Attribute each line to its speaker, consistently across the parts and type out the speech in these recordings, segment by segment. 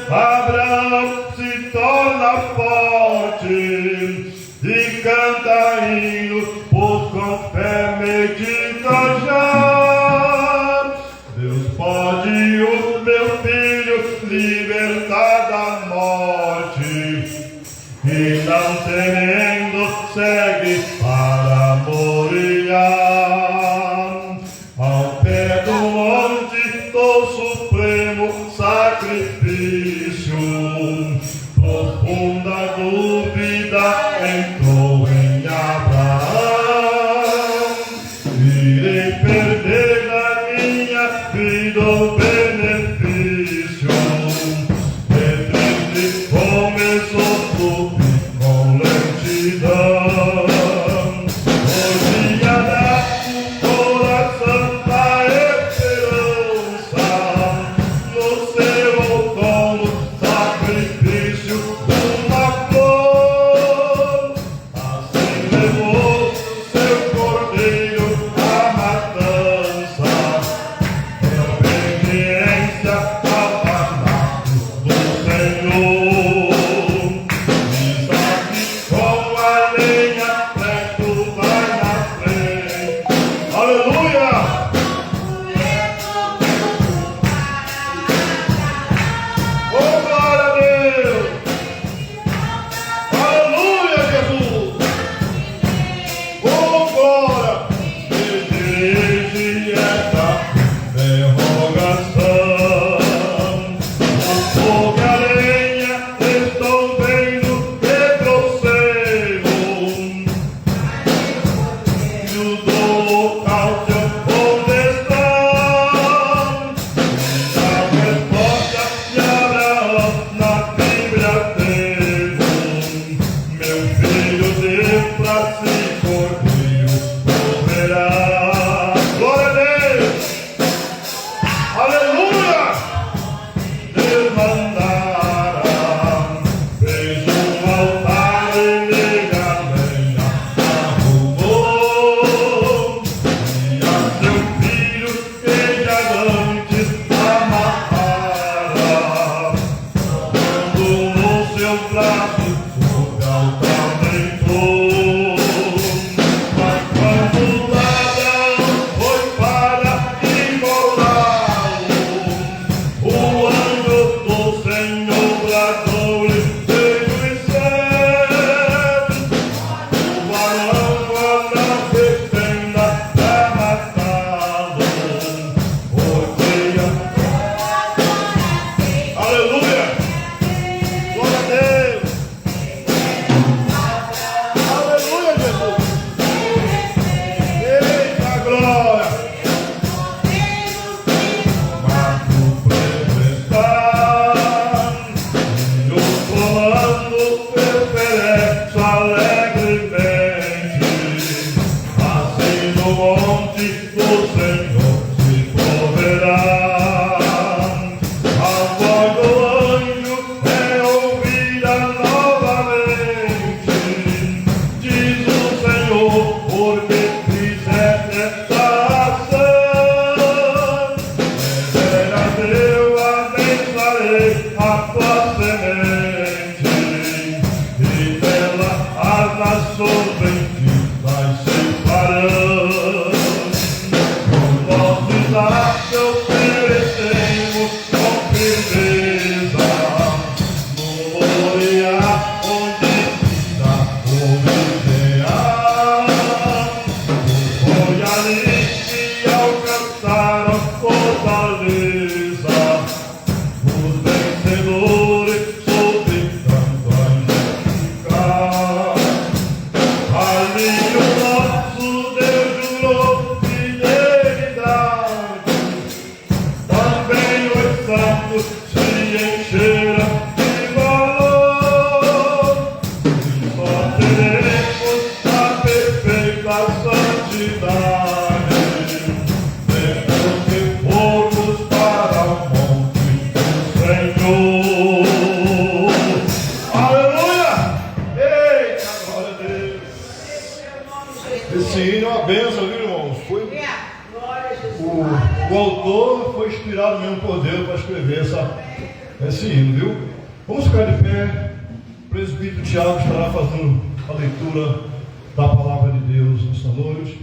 Speaker 1: Abraão se torna forte e canta hino, pois com fé medita já. Deus pode o meu filho libertar da morte, e não temendo segue para Moriá. Ao pé do monte do supremo sacrifício, profunda dúvida entrou em Abraão. Irei perder na minha vida o benefício. Triste começou tudo com lentidão. Hoje dá o coração da esperança, no seu outono sacrifício de uma flor. Assim levou seu cordeiro à matança, em obediência ao mandato do Senhor. Isaque com a lenha preto vai na frente. Aleluia! Oh, glória a Deus! Aleluia, Jesus! Oh, glória! Exige esta interrogação. O fogo e a lenha estão vendo retrocesso, e o do local onde estão. A resposta de Abraão na Bíblia temos: meu filho Deus pra si cordeiro proverá. Glória a Deus! Aleluia! Deus mandará, fez altar e nele a lenha arrumou, e a seu filho que já antes amarrara, quando no seu braço sobre altar deitou. Mas quando Abraão foi para imolá-lo, o anjo do Senhor bradou-lhe desde os céus: o varão não pretenda matá-lo, porque aleluia! Glória a Deus! Aleluia, Jesus! Eita glória! Mas o prêmio está, e o comando ofereço alegremente. Assim no monte do Senhor se proverá. A voz do anjo é ouvida novamente, diz o Senhor, porque fizeste esta ação. Deverás eu abençoarei a tua semente, e dela as nações benditas se farão. Os nossos atos oferecemos com firmeza, no Moriá onde está o Moriá. Foi ali que alcançaram fortaleza os vencedores sobre tanto a ali o nosso Deus jurou fidelidade, também os santos se encheram de valor, e só teremos a perfeita santidade depois que formos para o monte do Senhor. Aleluia! Eita, glória a Deus! Esse hino é uma bênção, viu, irmãos? O autor foi inspirado mesmo por Deus para escrever esse esse hino, viu? Vamos ficar de pé. O presbítero Tiago estará fazendo a leitura da palavra de Deus nesta noite.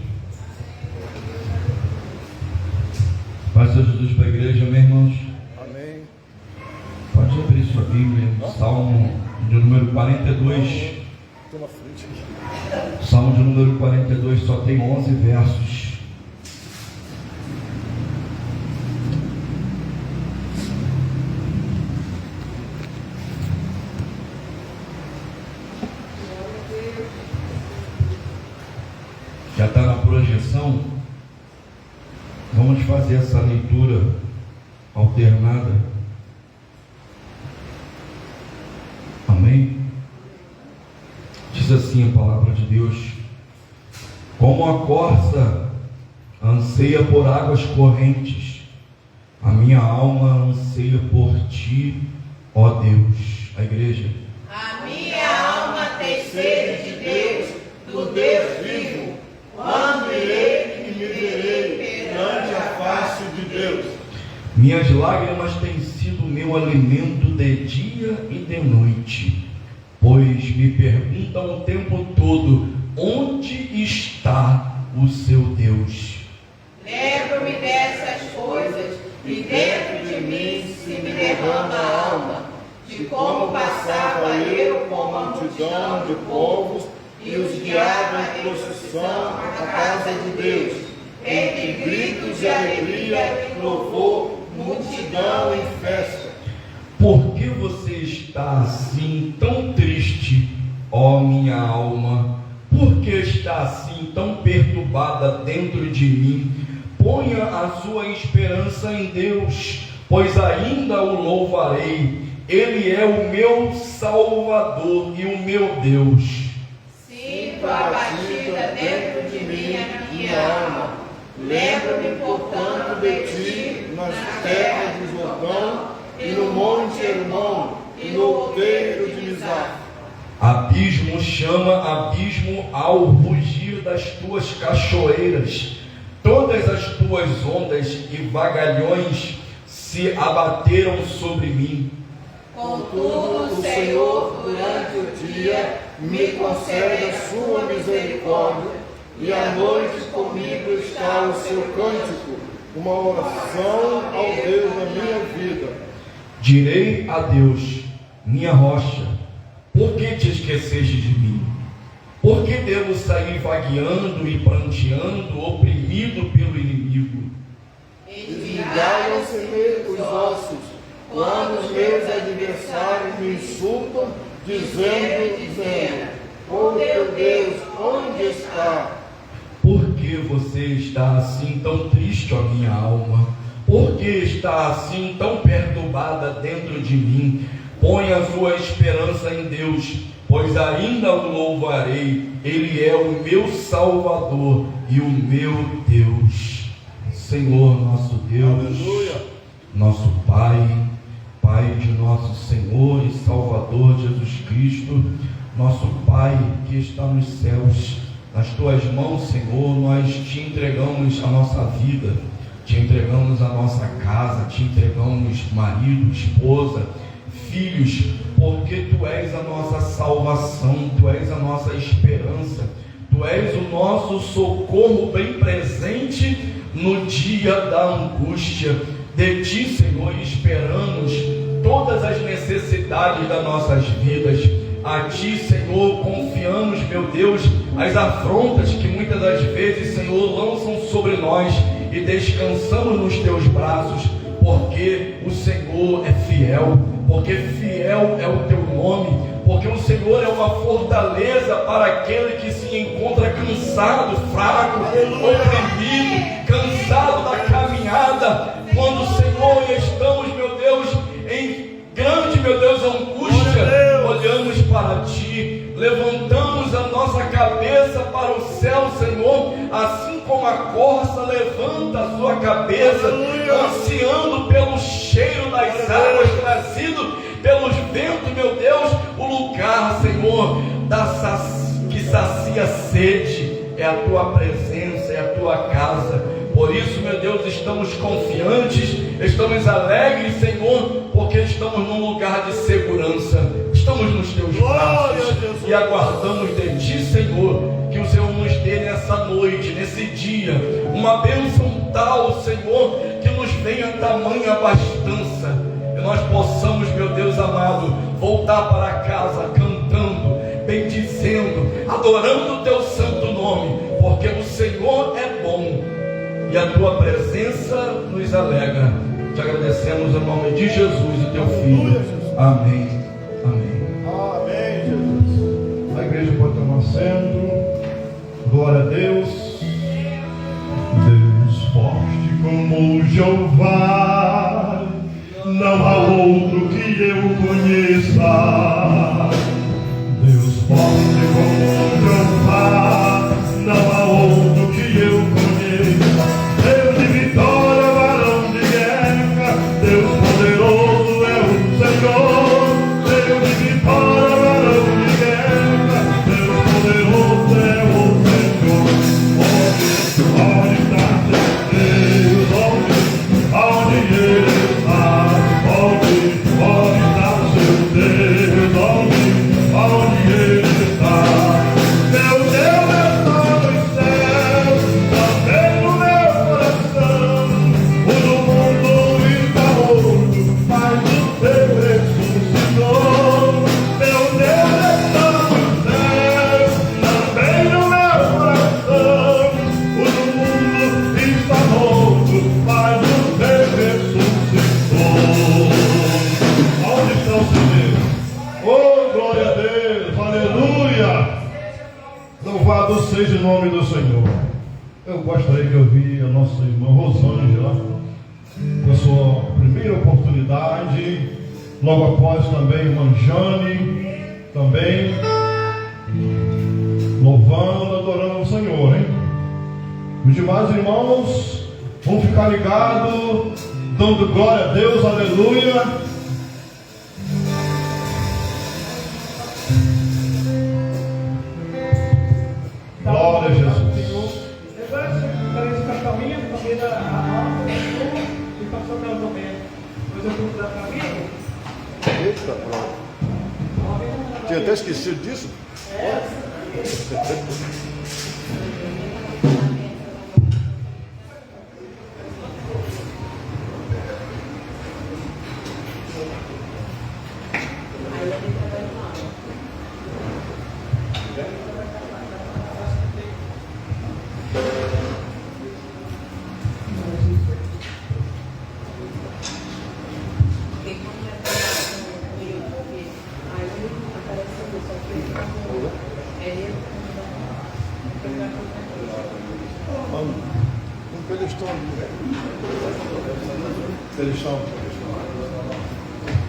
Speaker 2: Paz de Jesus para a igreja, meus irmãos.
Speaker 1: Amém.
Speaker 2: Pode abrir sua Bíblia, Salmo de número 42.
Speaker 1: Estou na frente aqui.
Speaker 2: Salmo de número 42 só tem 11 versos. Já está na projeção. Vamos fazer essa leitura alternada. Amém? Diz assim a palavra de Deus: como a corça anseia por águas correntes, a minha alma anseia por ti, ó Deus. A igreja.
Speaker 3: A minha alma tem sede de Deus, do Deus vivo. Quando irei e me verei perante a face de Deus.
Speaker 2: Minhas lágrimas têm sido meu alimento de dia e de noite, pois me perguntam o tempo todo: onde está o seu Deus?
Speaker 3: Lembro-me dessas coisas e dentro de mim se me derrama a alma, de como passava eu com a multidão de povos e os guiava em procissão à casa de Deus, entre gritos de alegria e louvor, multidão em festa.
Speaker 2: Por que você está assim tão triste, ó minha alma? Por que está assim tão perturbada dentro de mim? Ponha a sua esperança em Deus, pois ainda o louvarei. Ele é o meu Salvador e o meu Deus.
Speaker 3: Sinto a batida dentro de mim a minha alma. Lembro-me, portanto, de ti nas terras de Jordão, e no monte Hermon, e no outeiro de Mizar.
Speaker 2: Abismo chama abismo ao rugir das tuas cachoeiras. Todas as tuas ondas e vagalhões se abateram sobre mim.
Speaker 3: Contudo, o Senhor, durante o dia, me concede a sua misericórdia, e à noite comigo está o seu cântico, uma oração ao Deus da minha vida.
Speaker 2: Direi a Deus, minha rocha: por que te esqueceste de mim? Por que devo sair vagueando e pranteando, oprimido pelo inimigo?
Speaker 3: Esmigalham-se-me os ossos, quando os meus adversários me insultam, dizendo, ó teu Deus, onde está?
Speaker 2: Por que você está assim tão triste, ó minha alma? Por que está assim tão perturbada dentro de mim? Põe a sua esperança em Deus, pois ainda o louvarei. Ele é o meu Salvador e o meu Deus. Senhor nosso Deus,
Speaker 1: Aleluia.
Speaker 2: nosso Pai, Pai de nosso Senhor e Salvador Jesus Cristo, nosso Pai que está nos céus, nas tuas mãos, Senhor, nós te entregamos a nossa vida, te entregamos a nossa casa, te entregamos marido, esposa, filhos, porque tu és a nossa salvação, tu és a nossa esperança, tu és o nosso socorro bem presente no dia da angústia. De ti, Senhor, esperamos todas as necessidades das nossas vidas. A ti, Senhor, confiamos, meu Deus, as afrontas que muitas das vezes, Senhor, lançam sobre nós, e descansamos nos teus braços, porque o Senhor é fiel, porque fiel é o teu nome, porque o Senhor é uma fortaleza para aquele que se encontra cansado, fraco, oprimido, cansado da caminhada. Quando, Senhor, estamos, meu Deus, em grande, meu Deus, angústia, olhamos para ti, levantamos a nossa cabeça para o céu, Senhor, assim como a corça levanta a sua cabeça, ansiando pelo cheiro das águas trazido pelos ventos, meu Deus, o lugar, Senhor, que sacia a sede, é a tua presença, é a tua casa. Por isso, meu Deus, estamos confiantes, estamos alegres, Senhor, porque estamos num lugar de segurança, estamos nos teus braços e aguardamos de Ti, Senhor, que o Senhor nos dê nessa noite, nesse dia, uma bênção tal, Senhor, que nos venha tamanha abastança, e nós possamos, meu Deus amado, voltar para casa cantando, bendizendo, adorando o Teu santo nome, porque o Senhor é bom e a Tua presença nos alegra. Te agradecemos em nome de Jesus, o Teu Filho. Amém. Amém.
Speaker 1: Amém, Jesus. A igreja pode tomar assento. Glória a Deus. Deus forte como Jeová, não há outro que eu conheça. Deus forte como Jeová, não há outro que eu conheça. Deus de vitória, varão de guerra, Deus poderoso é o Senhor. Deus de vitória, varão de guerra, Deus poderoso é o Senhor. Onde está Deus? Onde Ele está? Onde está seu Deus? Onde Ele está? Meu Deus está nos céus, também no meu coração. O do mundo está morto, mas o Teu ressuscitou. Meu Deus está nos céus, também no meu coração. O do mundo está morto, mas o Teu ressuscitou. Onde está o Senhor? Oh, glória a Deus, aleluia! Louvado seja o nome do Senhor. Eu gostaria de ouvir a nossa irmã Rosângela, com a sua primeira oportunidade, logo após também a irmã Jane, também louvando, adorando o Senhor, hein? Os demais irmãos vão ficar ligados, dando glória a Deus, aleluia. Glória a Jesus.
Speaker 4: Parece que a família, a família, a nossa, e passou pelo momento. Depois eu fui para a família.
Speaker 1: Eita, pronto. Tinha até esquecido disso? Eles estão.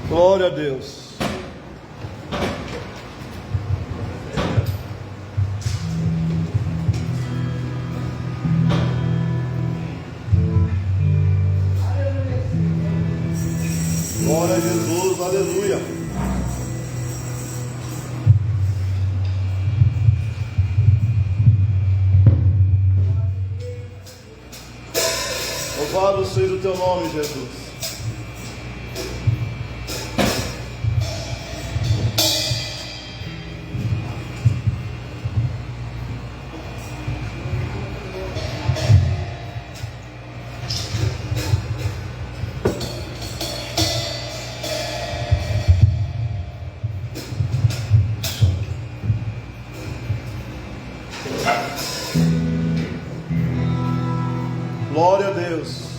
Speaker 1: Glória a Deus. Glória a Jesus, aleluia. Louvado seja o Teu nome, Jesus. Glória a Deus.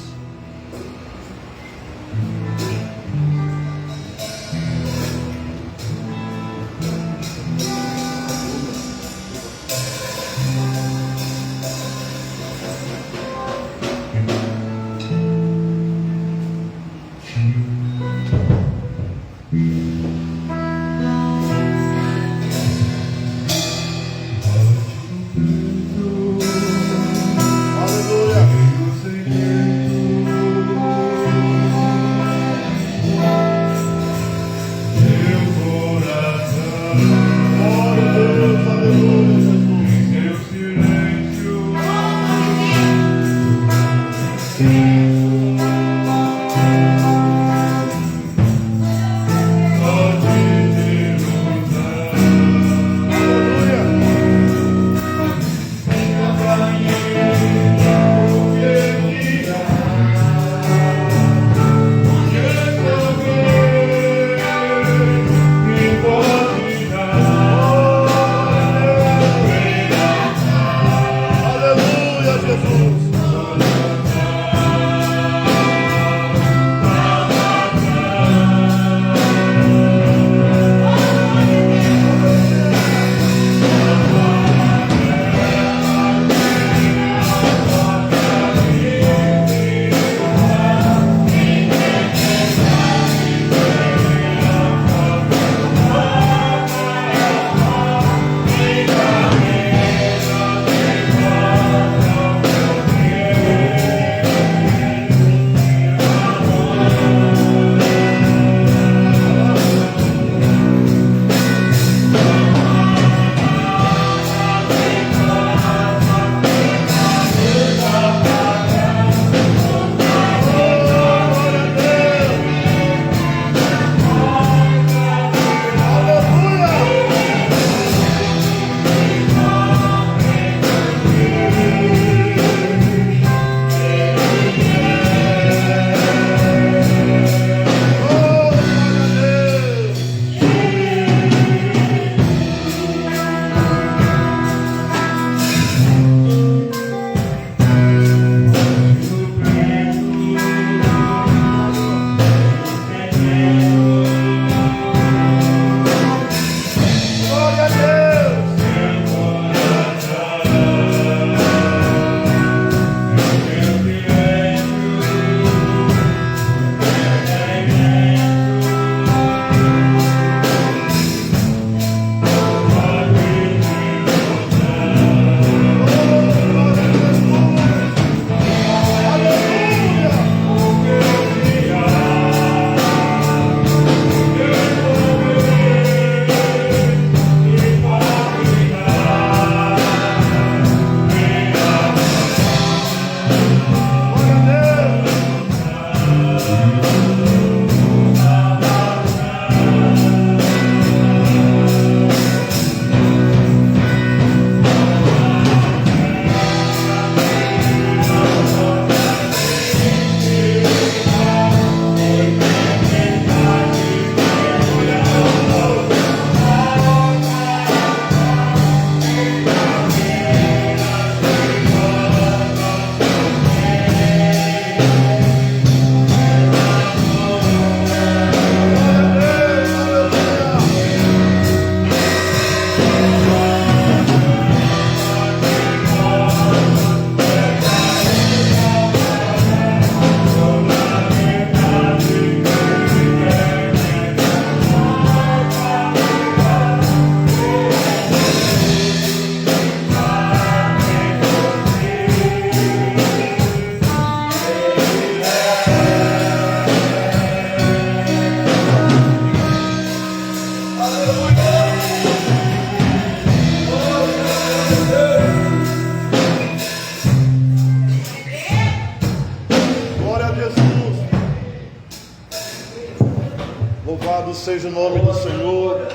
Speaker 1: seja o nome do Senhor.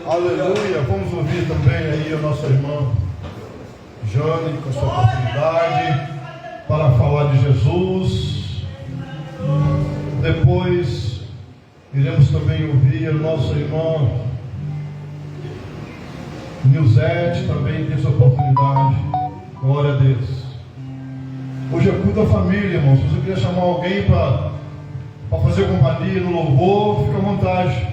Speaker 1: Aleluia. Vamos ouvir também aí a nossa irmã Jane com a sua oportunidade para falar de Jesus. Depois iremos também ouvir a nossa irmã Nilzete, também tem sua oportunidade. Glória a Deus. Hoje é culto da família, irmão. Se você quiser chamar alguém para fazer companhia no louvor, fica à vontade.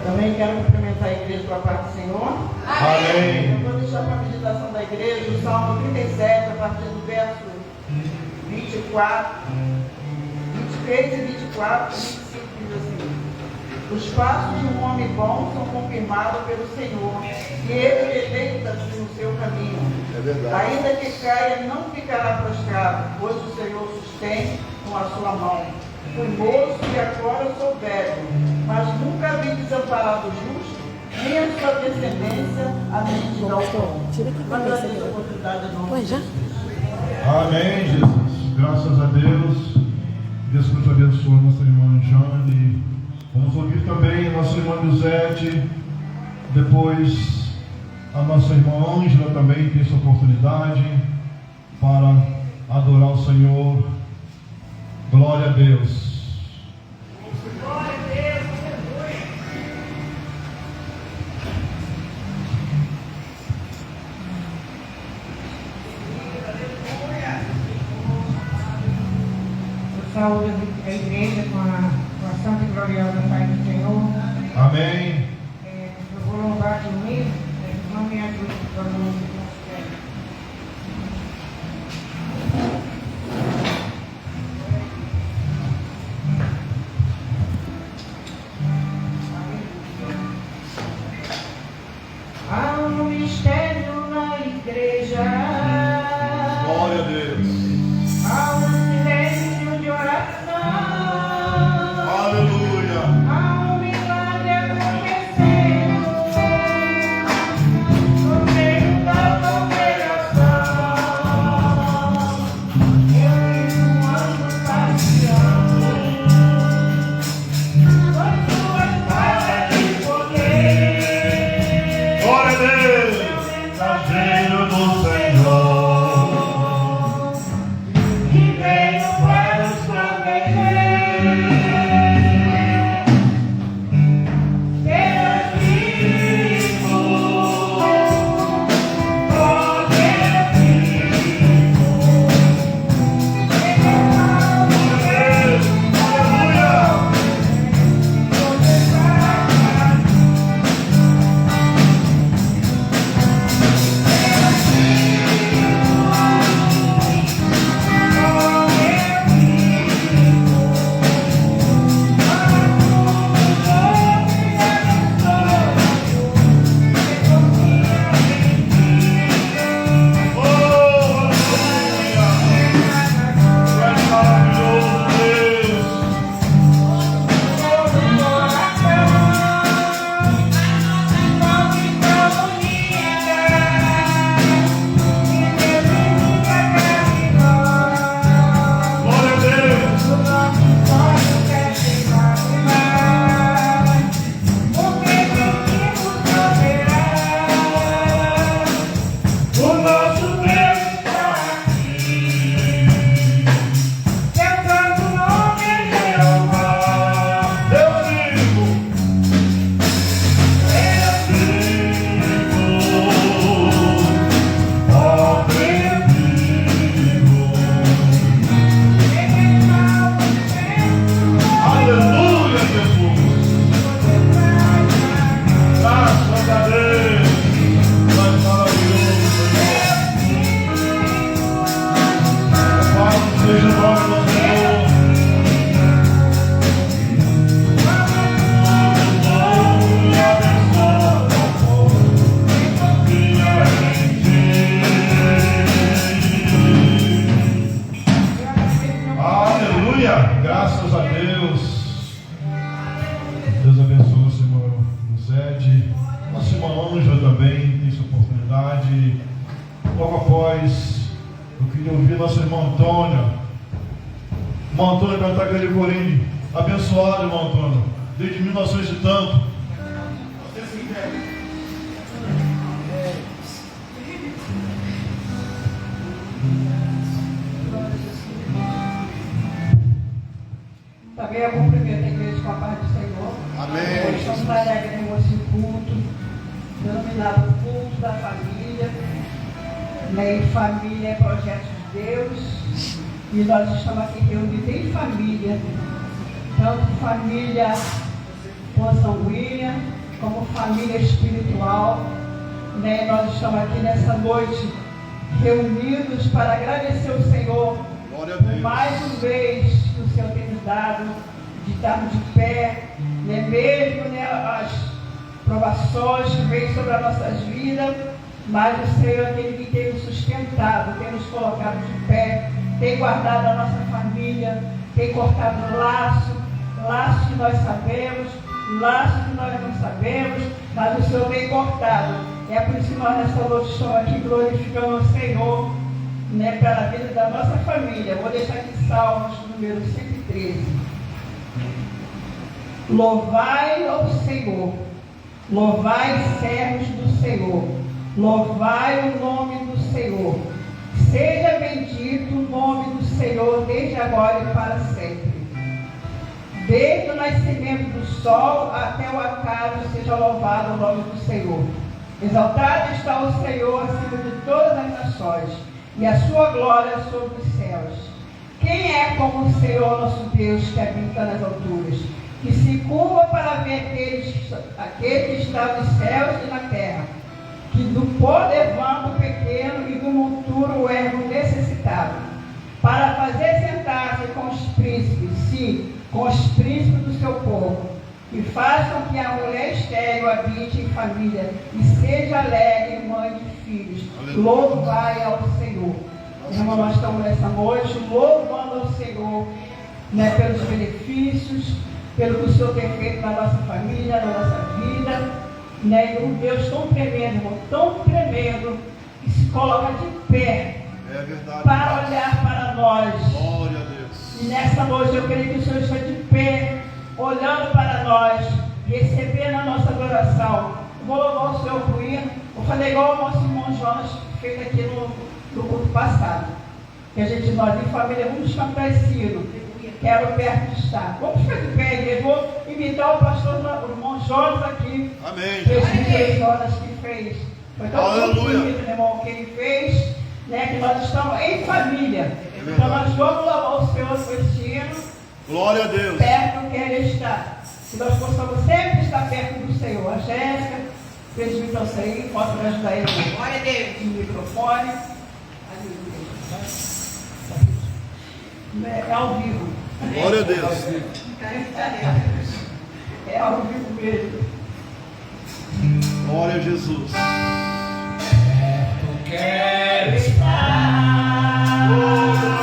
Speaker 5: Também quero cumprimentar a igreja para a paz do Senhor.
Speaker 1: Amém.
Speaker 5: Eu vou deixar para a meditação da igreja o Salmo 37, a partir do verso 24, 23 e 24, 25, diz assim: os passos de um homem bom são confirmados pelo Senhor, e ele deleita-se no seu caminho.
Speaker 1: É verdade.
Speaker 5: Ainda que caia, não ficará prostrado, pois o Senhor sustém com a sua mão. Fui moço e agora sou velho, mas nunca vi desamparado o justo, nem a sua descendência a mendigar o pão. Agradeço a oportunidade de nome.
Speaker 1: Amém, Jesus. Graças a Deus. Deus nos abençoe, nossa irmã Jane. Vamos ouvir também a nossa irmã Luzete. Depois a nossa irmã Ângela também tem essa oportunidade para adorar o Senhor. Glória a Deus.
Speaker 3: Glória a Deus, aleluia.
Speaker 6: Eu saúdo a igreja com a santa e gloriosa paz do Senhor.
Speaker 1: Amém.
Speaker 6: Eu vou louvar de mim, não me ajude para o nome do nosso Senhor. Há um mistério na igreja.
Speaker 1: Glória a Deus.
Speaker 6: Há um silêncio de oração.
Speaker 1: Aleluia.
Speaker 6: Há um milagre acontecendo no meio da congregação. Eu vi um anjo passeando com suas patas de poder.
Speaker 1: Glória a Deus. Mensageiro do Senhor.
Speaker 6: Que veio para os proteger. Deus vivo, oh Deus vivo,
Speaker 1: Logo após, eu queria ouvir nosso irmão Antônio. Irmão Antônio cantar aquele corinho. Abençoado, irmão Antônio. nós visitando.
Speaker 6: Também eu cumprimento a igreja com a paz do Senhor.
Speaker 1: Amém.
Speaker 6: Nós estamos alegremos esse culto, denominado culto da família. Né? E família é projeto de Deus. E nós estamos aqui reunidos em família. Tanto família consanguínea, como família espiritual. Né? Nós estamos aqui nessa noite reunidos para agradecer o Senhor por mais um mês que o Senhor tem nos dado, de estarmos de pé, né? Mesmo né, as provações que vêm sobre as nossas vidas, mas o Senhor é aquele que tem nos sustentado, tem nos colocado de pé, tem guardado a nossa família, tem cortado laços que nós sabemos, laços que nós não sabemos, mas o Senhor tem cortado. É por isso que nós nessa noite estamos aqui glorificando o Senhor, né, pela vida da nossa família. Vou deixar aqui Salmos número 113. Louvai ao Senhor, louvai servos do Senhor, louvai o nome do Senhor. Seja bendito o nome do Senhor desde agora e para sempre. Desde o nascimento do sol até o acaso seja louvado o nome do Senhor. Exaltado está o Senhor acima de todas as nações, e a sua glória sobre os céus. Quem é como o Senhor nosso Deus, que habita nas alturas, que se curva para ver aquele que está nos céus e na terra, que do pó levanta o pequeno e do monturo o ergo necessitado, para fazer sentar-se com os príncipes, sim, com os príncipes do seu povo, e façam que a mulher estéril habite em família, e seja alegre mãe de filhos. Louvai ao Senhor. Irmão, nós estamos nessa noite louvando ao Senhor, né, pelos benefícios, pelo que o Senhor tem feito na nossa família, na nossa vida, né, e um Deus tão tremendo, irmão, tão tremendo, que se coloca de pé para olhar para nós.
Speaker 1: Glória a Deus.
Speaker 6: E nessa noite eu creio que o Senhor está de pé, olhando para nós, recebendo a nossa adoração. Eu vou louvar o Senhor com hino. Eu falei igual o nosso irmão Jonas fez aqui no culto passado. Que nós em família vamos cantar esse hino. Quero perto de estar. Vamos ficar de pé, igreja. Vou imitar o pastor, o irmão Jonas aqui.
Speaker 1: Amém.
Speaker 6: Presbítero Jonas que fez. Foi tão bonito, meu irmão, que ele fez, né? Que nós estamos em família. Então nós vamos louvar o Senhor com esse hino.
Speaker 1: Glória a Deus.
Speaker 6: Perto que Ele está. Que nós possamos sempre estar perto do Senhor. A Jéssica, presbítero aí, posso me ajudar ele
Speaker 3: Glória a Deus.
Speaker 6: no microfone. É ao vivo.
Speaker 1: Glória a Deus.
Speaker 6: É ao vivo mesmo.
Speaker 1: Glória a Jesus.
Speaker 2: Quero estar.
Speaker 6: Todo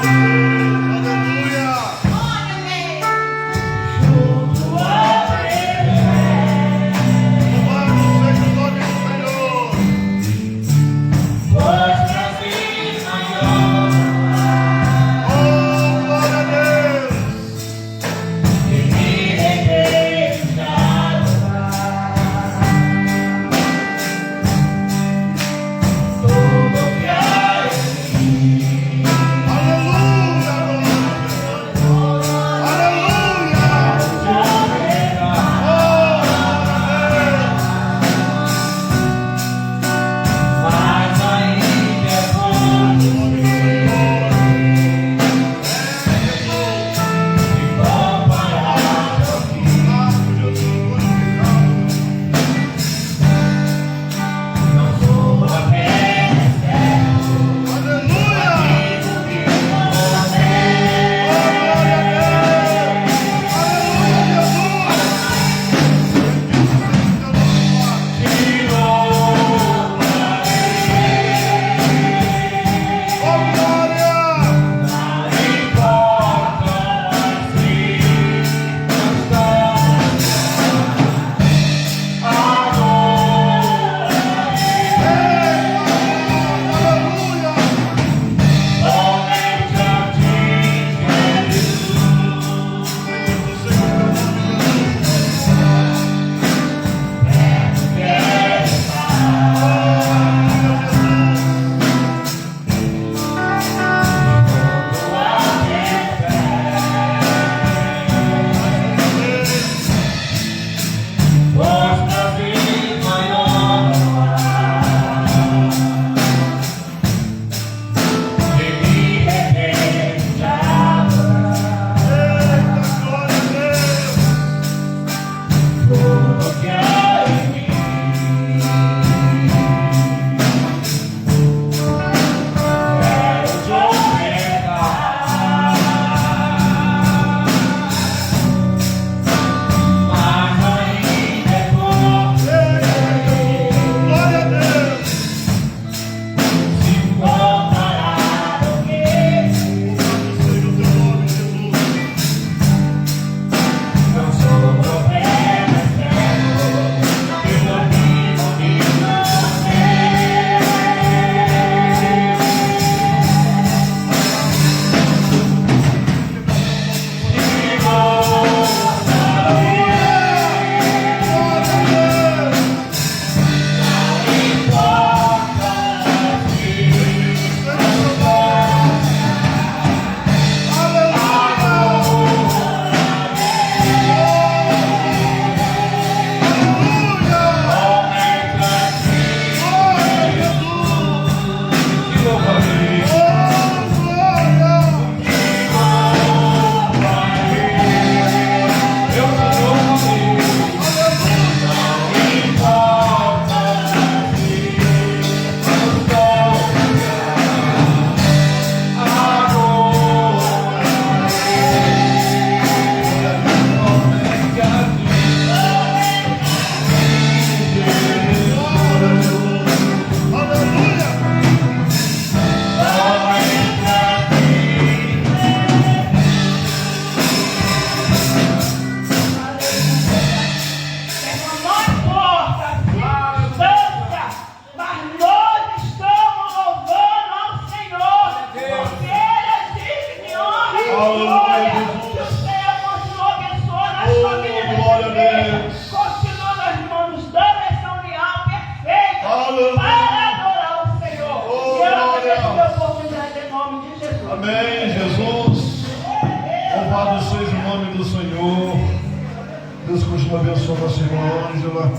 Speaker 1: Senhor abençoe nossa irmã Ângela.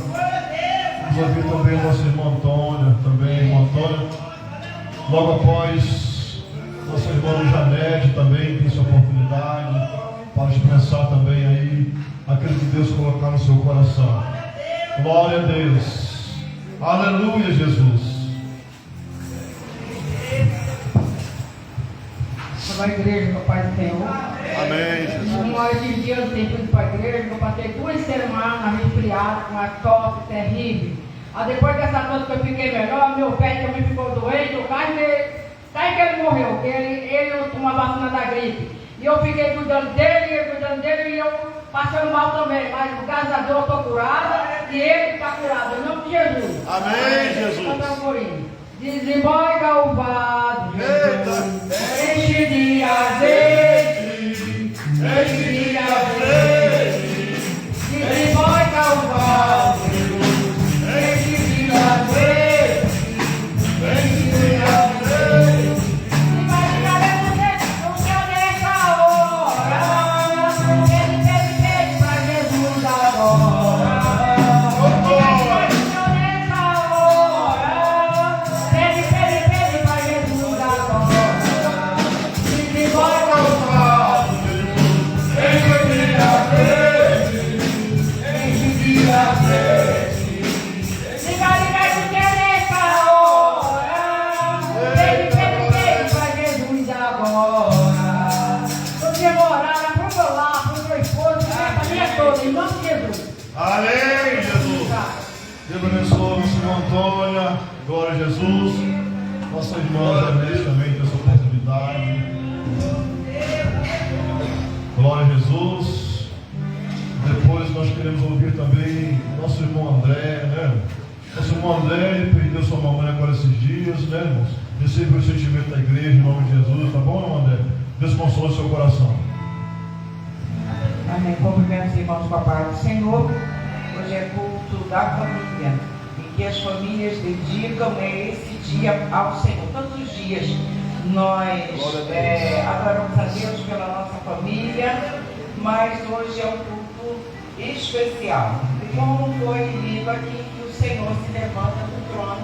Speaker 1: Vamos ouvir também nossa irmã Antônia, também, irmã Antônia. Logo após, nossa irmã Janete também tem essa oportunidade para expressar também aí aquilo que Deus colocar no seu coração. Glória a Deus. Aleluia, Jesus.
Speaker 6: Para a igreja, meu Pai do Senhor.
Speaker 1: Amém, Jesus.
Speaker 6: Uma hora de dia eu tenho ido para a igreja, eu passei 2 semanas resfriada, com uma tosse terrível. Aí depois dessa tosse que eu fiquei melhor, meu pé também ficou doente, eu quase que ele morreu, porque ele não tomou a vacina da gripe. E eu fiquei cuidando dele e eu passando mal também. Mas graças a Deus eu estou curada e ele está curado, em nome de Jesus.
Speaker 1: Amém, Jesus.
Speaker 6: Canta um corinho. Desemboga o vaso, Jesus. Enche de azeite, enche de azeite. Desemboga o vaso, Jesus. Enche de azeite, enche de azeite. Imagina você nessa hora, pede pra Jesus agora.
Speaker 1: Amém, Jesus. Deus abençoe nossa irmã Antônia. Glória a Jesus. Nossa irmã Janete também tem essa oportunidade. Glória a Jesus. Depois nós queremos ouvir também nosso irmão André, né? Nosso irmão André, ele perdeu sua mamãe agora esses dias, né, irmãos? Receba o sentimento da igreja em nome de Jesus, tá bom, irmão André? Deus console o seu coração.
Speaker 5: Amém. Cumprimento os irmãos com a paz do Senhor. Hoje é culto da família, em que as famílias dedicam esse dia ao Senhor. Todos os dias nós adoramos a Deus pela nossa família, mas hoje é um culto especial. E como foi lido aqui, que o Senhor se levanta do trono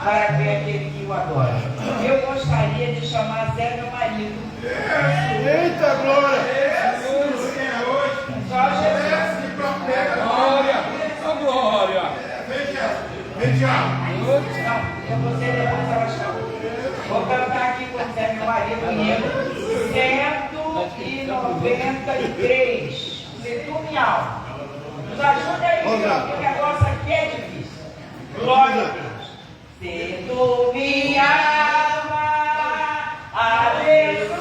Speaker 5: para ver aquele que o adora. Eu gostaria de chamar Zé, meu marido.
Speaker 1: Eita glória!
Speaker 5: Só Jesus.
Speaker 7: Glória!
Speaker 5: Eu vou ser depois ela chama. Vou cantar aqui com o Zé, meu marido, hino 193. Setumial. Nos ajuda aí, porque o negócio aqui é difícil. Glória a Deus. Se tu me ama, aleluia.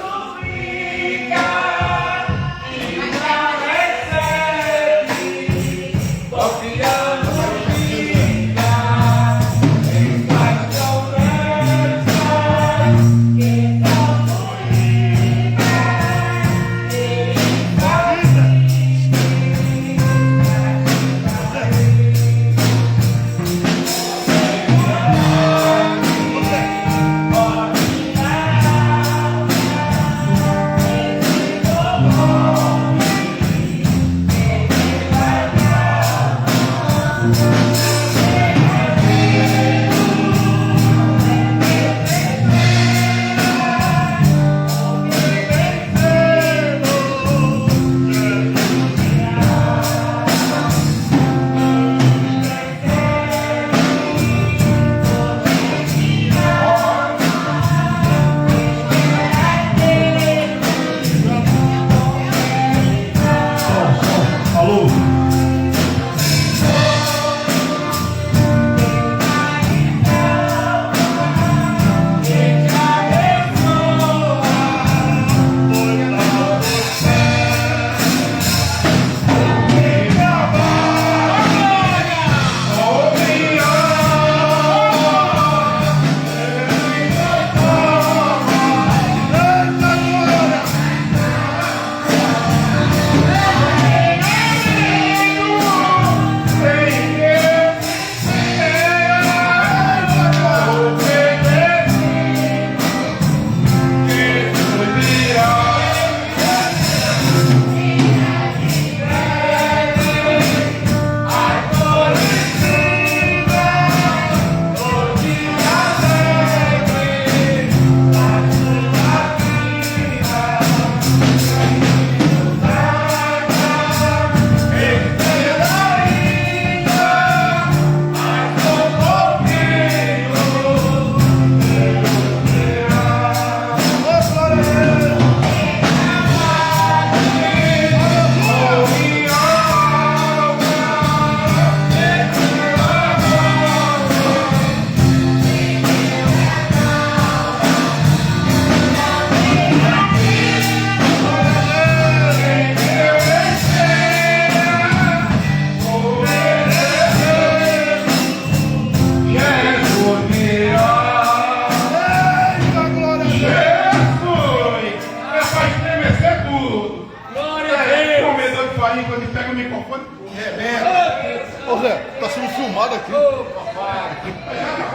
Speaker 7: arrumado aqui.
Speaker 8: Ô, papai.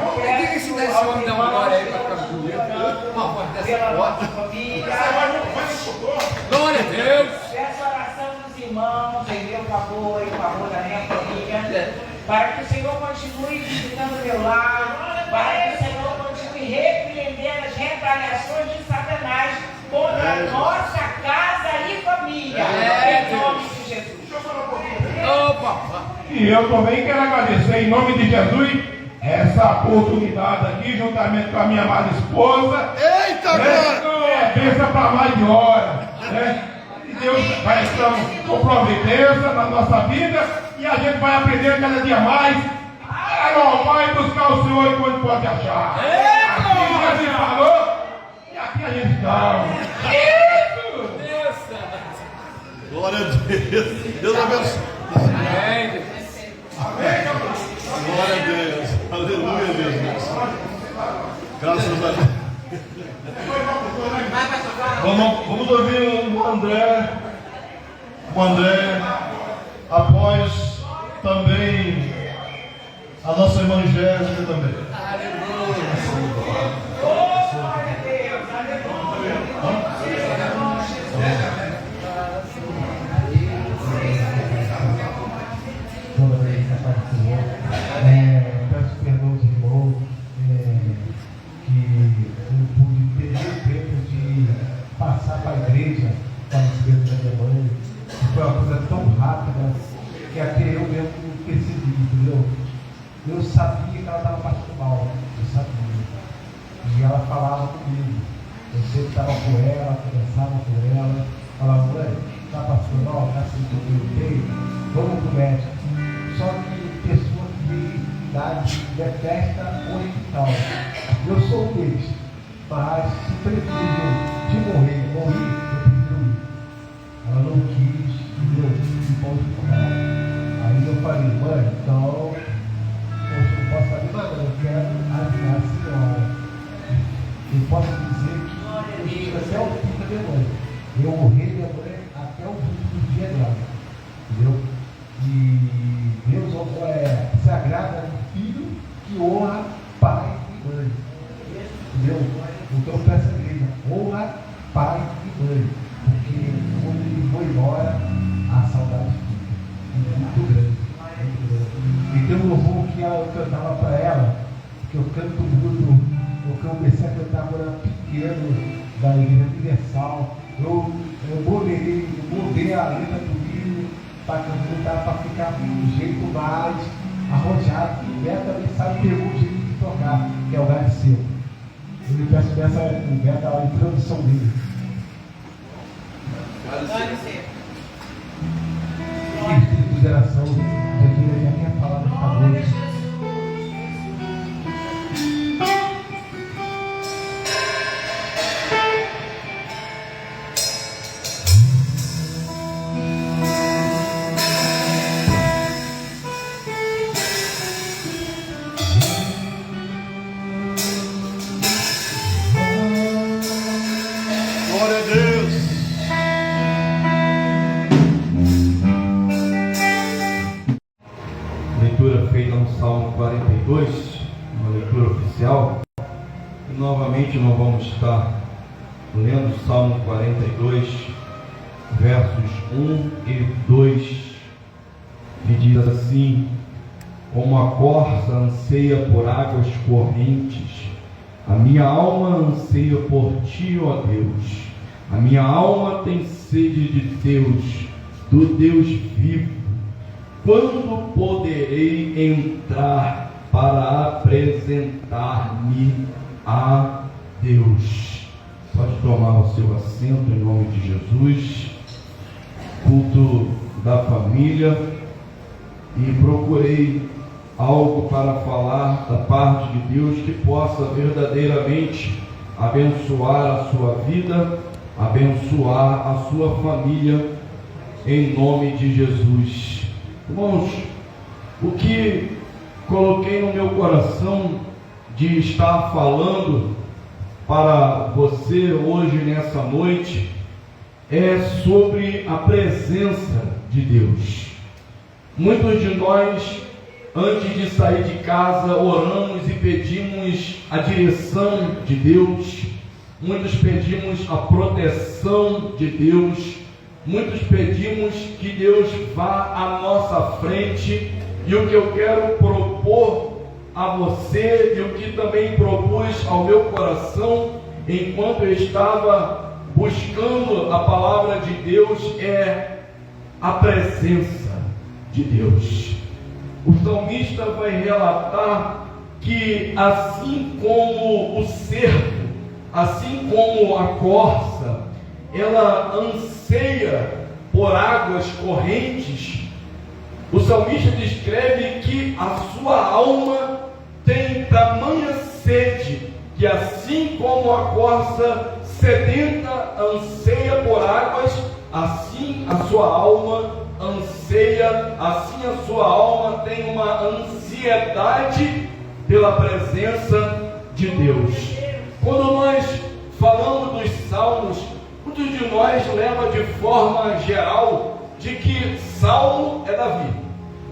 Speaker 8: Por que ensinar esse homem a dar uma glória aí pra ficar bonito? Uma voz dessa forte. Glória a Deus.
Speaker 9: Peço a oração dos irmãos em meu favor, em favor da minha família, para que o Senhor continue visitando meu lar, para que o Senhor continue repreendendo as retaliações de Satanás contra a nossa casa e família. Em nome de Jesus.
Speaker 8: Ô, papai.
Speaker 10: E eu também quero agradecer em nome de Jesus essa oportunidade aqui, juntamente com a minha amada esposa.
Speaker 7: Eita,
Speaker 10: né? É bênção para mais de hora. Né? E Deus vai estando com providência na nossa vida e a gente vai aprender cada dia mais a louvar e buscar o Senhor enquanto pode achar. Aqui Jesus falou e aqui a gente está.
Speaker 7: glória a Deus. Deus abençoe.
Speaker 8: Amém.
Speaker 7: Glória a Deus. Aleluia, Jesus. Graças a Deus.
Speaker 1: Vamos ouvir o André. O André, após também a nossa irmã Jéssica também.
Speaker 11: Peço perdão aos irmãos que não pude ter tempo de passar para a igreja para o espírito da minha mãe. Foi uma coisa tão rápida que até eu mesmo não percebi, entendeu? Eu sabia que ela estava passando mal, eu sabia. E ela falava comigo. Eu sempre estava com ela, conversava com ela, falava, mãe, está passando mal, está sentindo bem, vamos para o médico. Só que pessoa que detesta o hospital. Eu sou um deles, mas se preferiu de morrer, eu prefiro ir. Ela não quis, entendeu? Ir para o hospital. Aí eu falei, mãe, então, eu não posso fazer nada, eu quero ajudar a senhora. Eu posso dizer que eu estive até o fim da minha mãe. Eu honrei minha mãe até o último dia dela. Entendeu? E Deus se agrada no filho que honra pai e mãe. Entendeu? Então eu peço à igreja, honra pai e mãe. Porque quando ele foi embora, a saudade fica muito grande. Muito grande. E tem um louvor que eu cantava para ela, que eu canto muito. Eu comecei a cantar quando era pequeno, da Igreja Universal. Eu mudei a letra do livro para cantar, para ficar de um jeito mais arrojado. E o Beto também sabe ter um jeito de tocar, que é o galho seco. Eu lhe peço dessa a introdução dele.
Speaker 3: Galho seco.
Speaker 11: E espírito de geração, já quer falar no favor.
Speaker 7: Glória a Deus.
Speaker 2: Leitura feita no Salmo 42, uma leitura oficial. E novamente nós vamos estar lendo o Salmo 42, versos 1 e 2, que diz assim: como a corça anseia por águas correntes, a minha alma anseia por ti, ó Deus. A minha alma tem sede de Deus, do Deus vivo. Quando poderei entrar para apresentar-me a Deus? Pode tomar o seu assento em nome de Jesus. Culto da família. E procurei algo para falar da parte de Deus que possa verdadeiramente abençoar a sua vida, abençoar a sua família, em nome de Jesus. Irmãos, o que coloquei no meu coração de estar falando para você hoje, nessa noite, é sobre a presença de Deus. Muitos de nós antes de sair de casa, oramos e pedimos a direção de Deus. Muitos pedimos a proteção de Deus. Muitos pedimos que Deus vá à nossa frente. E o que eu quero propor a você, e o que também propus ao meu coração, enquanto eu estava buscando a palavra de Deus, é a presença de Deus. O salmista vai relatar que assim como o cervo, assim como a corça, ela anseia por águas correntes, o salmista descreve que a sua alma tem tamanha sede, que assim como a corça sedenta anseia por águas, assim a sua alma anseia, assim a sua alma tem uma ansiedade pela presença de Deus. Quando nós falamos dos salmos, muitos de nós levam de forma geral de que Salmo é Davi,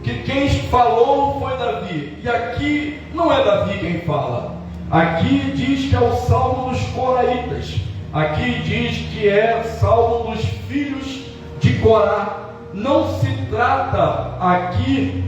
Speaker 2: que quem falou foi Davi, e aqui não é Davi quem fala. Aqui diz que é o Salmo dos Coraitas, aqui diz que é Salmo dos filhos de Corá. Não se trata aqui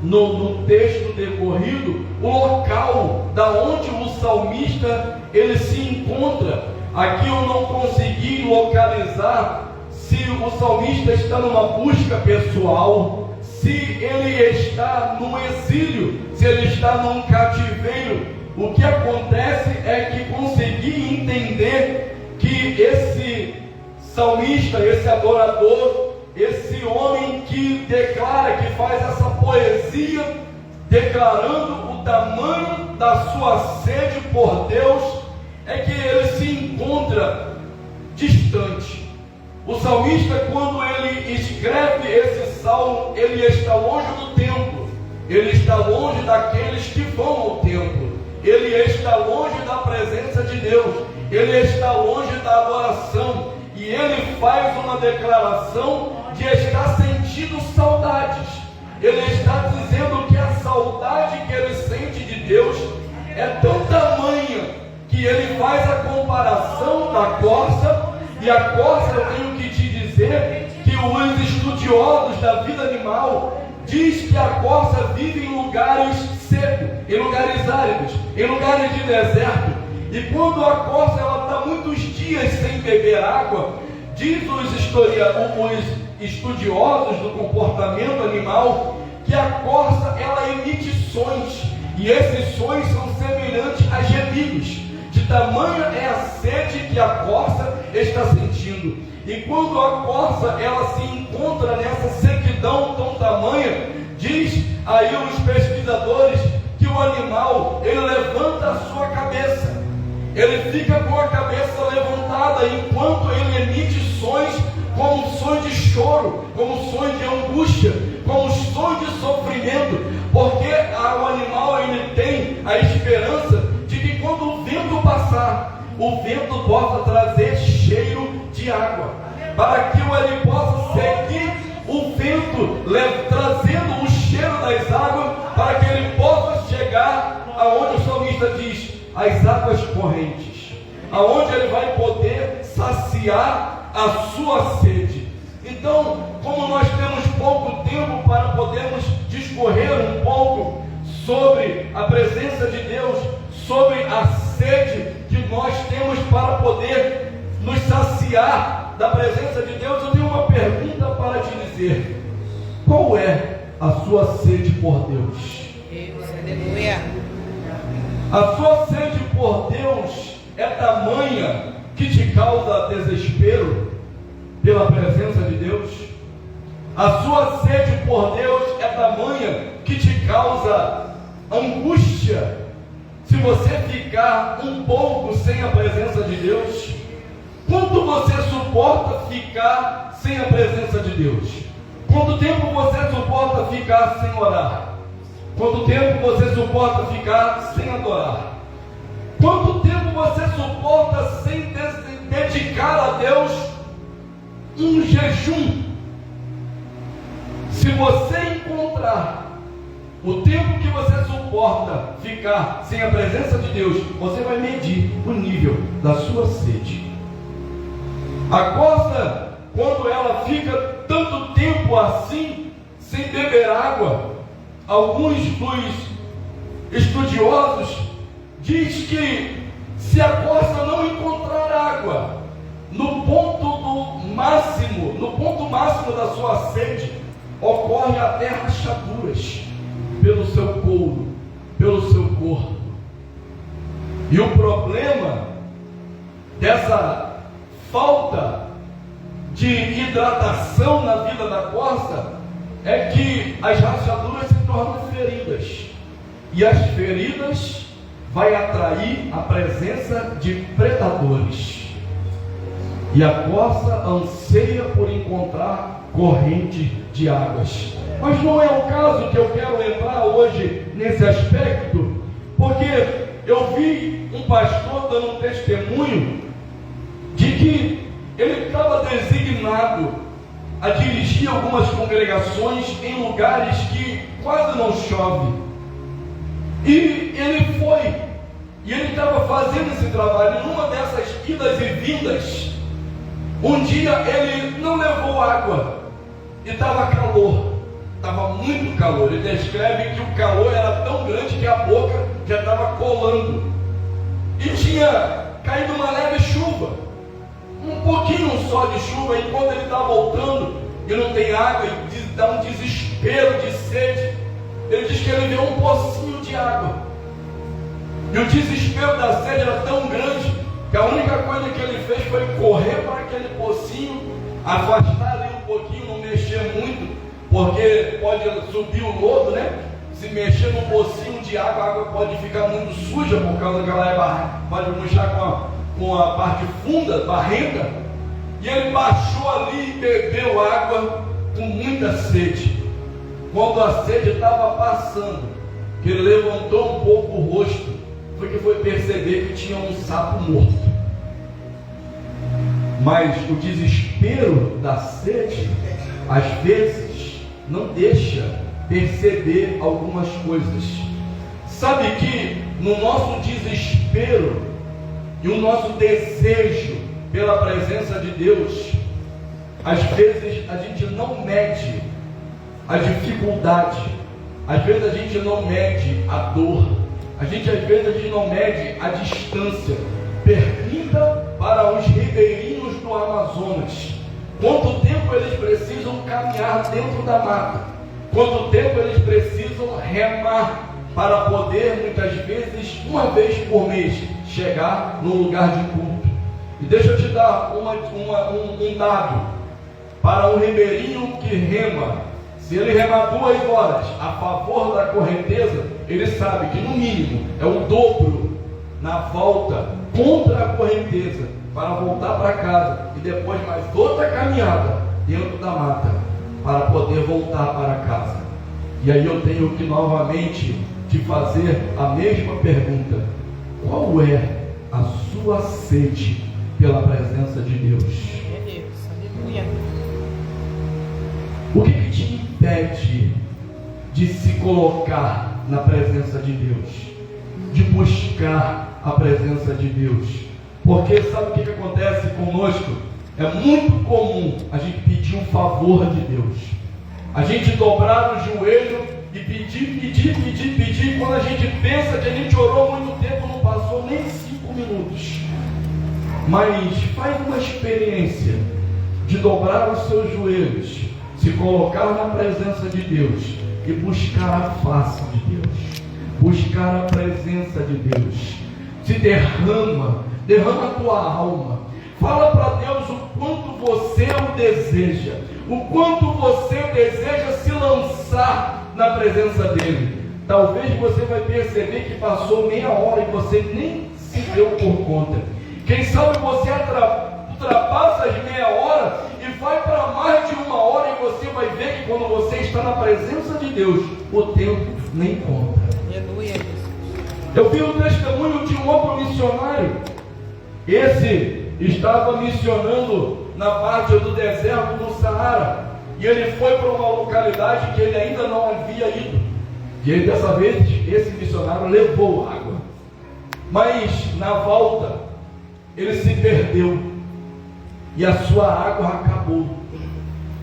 Speaker 2: no texto decorrido o local da onde o salmista ele se encontra. Aqui eu não consegui localizar se o salmista está numa busca pessoal, se ele está num exílio, se ele está num cativeiro. O que acontece é que consegui entender que esse salmista, esse adorador, esse homem que declara, que faz essa poesia, declarando o tamanho da sua sede por Deus, é que ele se encontra distante. O salmista, quando ele escreve esse salmo, ele está longe do templo, ele está longe daqueles que vão ao templo, ele está longe da presença de Deus, ele está longe da adoração, e ele faz uma declaração de estar sentindo saudades. Ele está dizendo que a saudade que ele sente de Deus é tão tamanha que ele faz a comparação da corça. E a corça, eu tenho que te dizer que os estudiosos da vida animal diz que a corça vive em lugares secos, em lugares áridos, em lugares de deserto. E quando a corça ela está muitos dias sem beber água, diz os estudiosos do comportamento animal que a corça ela emite sons, e esses sons são semelhantes a gemidos. De tamanha é a sede que a corça está sentindo. E quando a corça ela se encontra nessa sequidão tão tamanha, diz aí os pesquisadores que o animal ele levanta a sua cabeça, ele fica com a cabeça levantada enquanto ele emite sons como sons de choro, como sons de angústia, como sons de sofrimento, porque o animal ele tem a esperança de que quando o vento passar, o vento possa trazer cheiro de água, para que ele possa seguir o vento, trazendo o cheiro das águas, para que ele possa chegar aonde o salmista diz, as águas correntes, aonde ele vai poder saciar a sua sede. Então, como nós temos pouco tempo para podermos discorrer um pouco sobre a presença de Deus, sobre a sede que nós temos para poder nos saciar da presença de Deus, eu tenho uma pergunta para te dizer: qual é a sua sede por Deus?
Speaker 3: Aleluia.
Speaker 2: A sua sede por Deus é tamanha que te causa desespero pela presença de Deus? A sua sede por Deus é tamanha que te causa angústia se você ficar um pouco sem a presença de Deus? Quanto você suporta ficar sem a presença de Deus? Quanto tempo você suporta ficar sem orar? Quanto tempo você suporta ficar sem adorar? Quanto tempo você suporta sem dedicar a Deus um jejum? Se você encontrar O tempo que você suporta ficar sem a presença de Deus, você vai medir o nível da sua sede. A costa, quando ela fica tanto tempo assim, sem beber água, alguns dos estudiosos diz que se a costa não encontrar água no ponto máximo da sua sede, ocorre até rachaduras pelo seu couro, pelo seu corpo. E o problema dessa falta de hidratação na vida da costa é que as rachaduras se tornam feridas, e as feridas vai atrair a presença de predadores, e a costa anseia por encontrar corrente de águas. Mas não é o caso que eu quero entrar hoje nesse aspecto, porque eu vi um pastor dando um testemunho de que ele estava designado a dirigir algumas congregações em lugares que quase não chove. E ele foi, e ele estava fazendo esse trabalho. Numa dessas idas e vindas, um dia ele não levou água, e estava calor, estava muito calor. Ele descreve que o calor era tão grande que a boca já estava colando, e tinha caído uma leve chuva, um pouquinho só de chuva. E quando ele está voltando e não tem água, e dá um desespero de sede, ele diz que ele viu um pocinho de água, e o desespero da sede era tão grande que a única coisa que ele fez foi correr para aquele pocinho, afastar ali um pouquinho, não mexer muito, porque pode subir o lodo, né? Se mexer no pocinho de água, a água pode ficar muito suja, por causa que ela pode murchar com a parte funda, barrenta. E ele baixou ali e bebeu água com muita sede. Quando a sede estava passando, que ele levantou um pouco o rosto, foi que foi perceber que tinha um sapo morto. Mas o desespero da sede, às vezes, não deixa perceber algumas coisas. Sabe que no nosso desespero e o nosso desejo pela presença de Deus, às vezes a gente não mede a dificuldade, às vezes a gente não mede a dor, às vezes a gente não mede a distância. Pergunta para os ribeirinhos do Amazonas quanto tempo eles precisam caminhar dentro da mata, quanto tempo eles precisam remar para poder, muitas vezes, uma vez por mês, chegar no lugar de culto. E deixa eu te dar um dado. Para um ribeirinho que rema, se ele remar 2 horas a favor da correnteza, ele sabe que no mínimo é o dobro na volta contra a correnteza, para voltar para casa, e depois mais outra caminhada dentro da mata para poder voltar para casa. E aí eu tenho que novamente te fazer a mesma pergunta: qual é a sua sede pela presença de Deus? O que te impede de se colocar na presença de Deus, de buscar a presença de Deus? Porque sabe o que acontece conosco? É muito comum a gente pedir um favor de Deus, a gente dobrar o joelho e pedir. Quando a gente pensa que a gente orou muito tempo, não passou nem 5 minutos. Mas faz uma experiência de dobrar os seus joelhos, se colocar na presença de Deus e buscar a face de Deus, buscar a presença de Deus. Se derrama a tua alma, fala para Deus o quanto você o deseja, o quanto você deseja se lançar na presença dele. Talvez você vai perceber que passou meia hora e você nem se deu por conta. Quem sabe você ultrapassa as meia hora e vai para mais de 1 hora, e você vai ver que quando você está na presença de Deus, o tempo nem conta. Eu vi o testemunho de um outro missionário. Esse estava missionando na parte do deserto do Saara, e ele foi para uma localidade que ele ainda não havia ido. E aí, dessa vez, esse missionário levou água. Mas na volta, ele se perdeu. E a sua água acabou.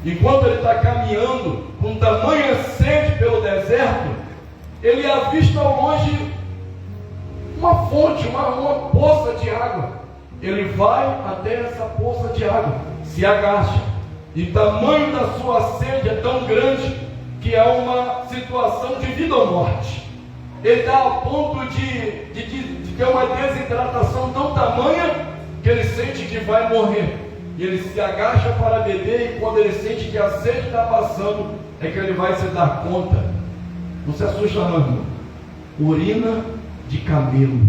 Speaker 2: Enquanto ele está caminhando com tamanha sede pelo deserto, ele avista ao longe uma fonte, uma poça de água. Ele vai até essa poça de água, se agacha, e o tamanho da sua sede é tão grande que é uma situação de vida ou morte. Ele está a ponto de ter uma desidratação tão tamanha que ele sente que vai morrer. E ele se agacha para beber, e quando ele sente que a sede está passando, é que ele vai se dar conta. Não se assusta não, irmão. Urina de camelo,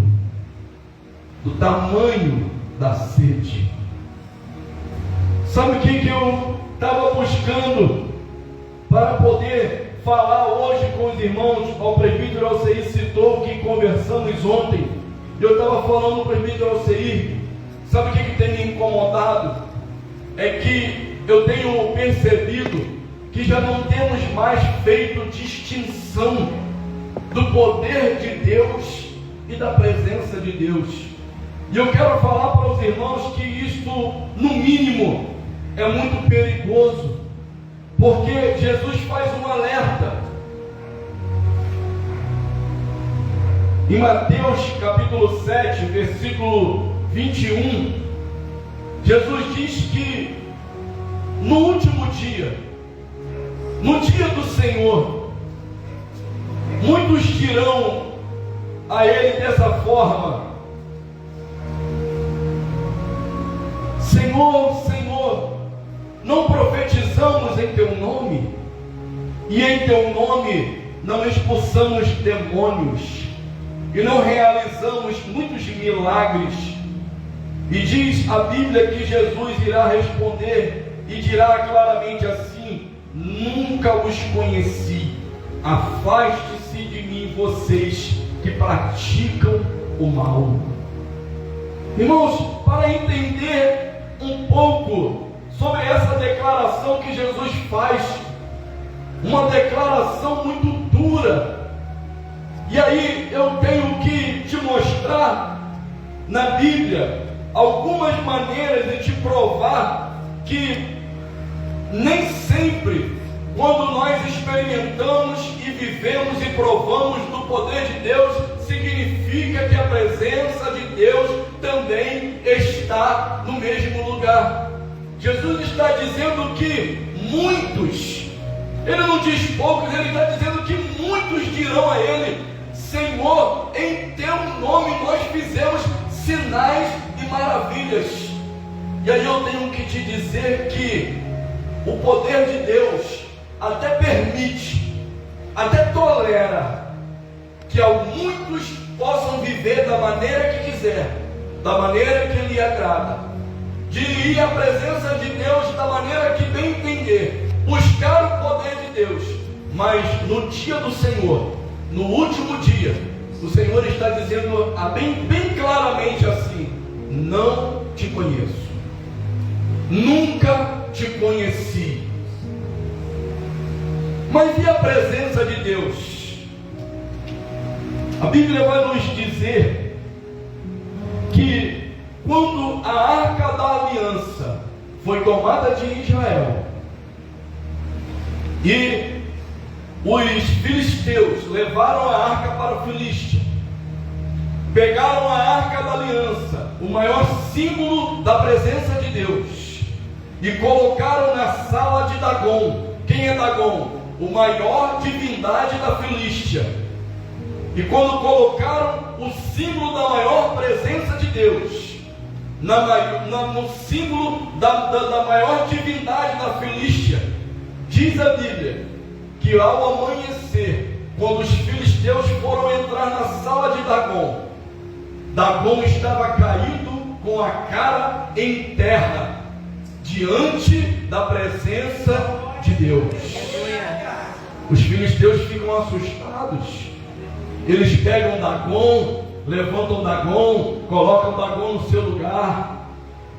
Speaker 2: do tamanho da sede. Sabe o que eu estava buscando para poder falar hoje com os irmãos? O presbítero Alceir citou que conversamos ontem. Eu estava falando para o presbítero Alceir. Sabe o que tem me incomodado? É que eu tenho percebido que já não temos mais feito distinção do poder de Deus e da presença de Deus. E eu quero falar para os irmãos que isto, no mínimo, é muito perigoso, porque Jesus faz um alerta. Em Mateus capítulo 7, versículo 21, Jesus diz que no último dia, no dia do Senhor, muitos dirão a Ele dessa forma: Senhor, Senhor, não profetizamos em Teu nome, e em Teu nome não expulsamos demônios, e não realizamos muitos milagres? E diz a Bíblia que Jesus irá responder e dirá claramente assim: nunca os conheci, afaste-se de mim, vocês que praticam o mal. Irmãos, para entender um pouco sobre essa declaração que Jesus faz, uma declaração muito dura, e aí eu tenho que te mostrar na Bíblia algumas maneiras de te provar que nem sempre, quando nós experimentamos e vivemos e provamos do poder de Deus, significa que a presença de Deus também está no mesmo lugar. Jesus está dizendo que muitos, Ele não diz poucos, Ele está dizendo que muitos dirão a Ele: Senhor, em Teu nome nós fizemos sinais e maravilhas. E aí eu tenho que te dizer que o poder de Deus até permite, até tolera que muitos possam viver da maneira que quiser, da maneira que lhe agrada, de ir à presença de Deus da maneira que bem entender, buscar o poder de Deus. Mas no dia do Senhor, no último dia, o Senhor está dizendo bem claramente assim: não te conheço, nunca te conheci. Mas e a presença de Deus? A Bíblia vai nos dizer que quando a Arca da Aliança foi tomada de Israel e os filisteus levaram a arca para o Filístia, pegaram a Arca da Aliança, o maior símbolo da presença de Deus, e colocaram na sala de Dagom. Quem é Dagom? O maior divindade da Filístia. E quando colocaram o símbolo da maior presença de Deus, no símbolo da maior divindade da Filístia, diz a Bíblia que ao amanhecer, quando os filisteus foram entrar na sala de Dagom, Dagom estava caído com a cara em terra, diante da presença de Deus. Os filisteus ficam assustados. Eles pegam Dagom, levantam Dagom, colocam Dagom no seu lugar.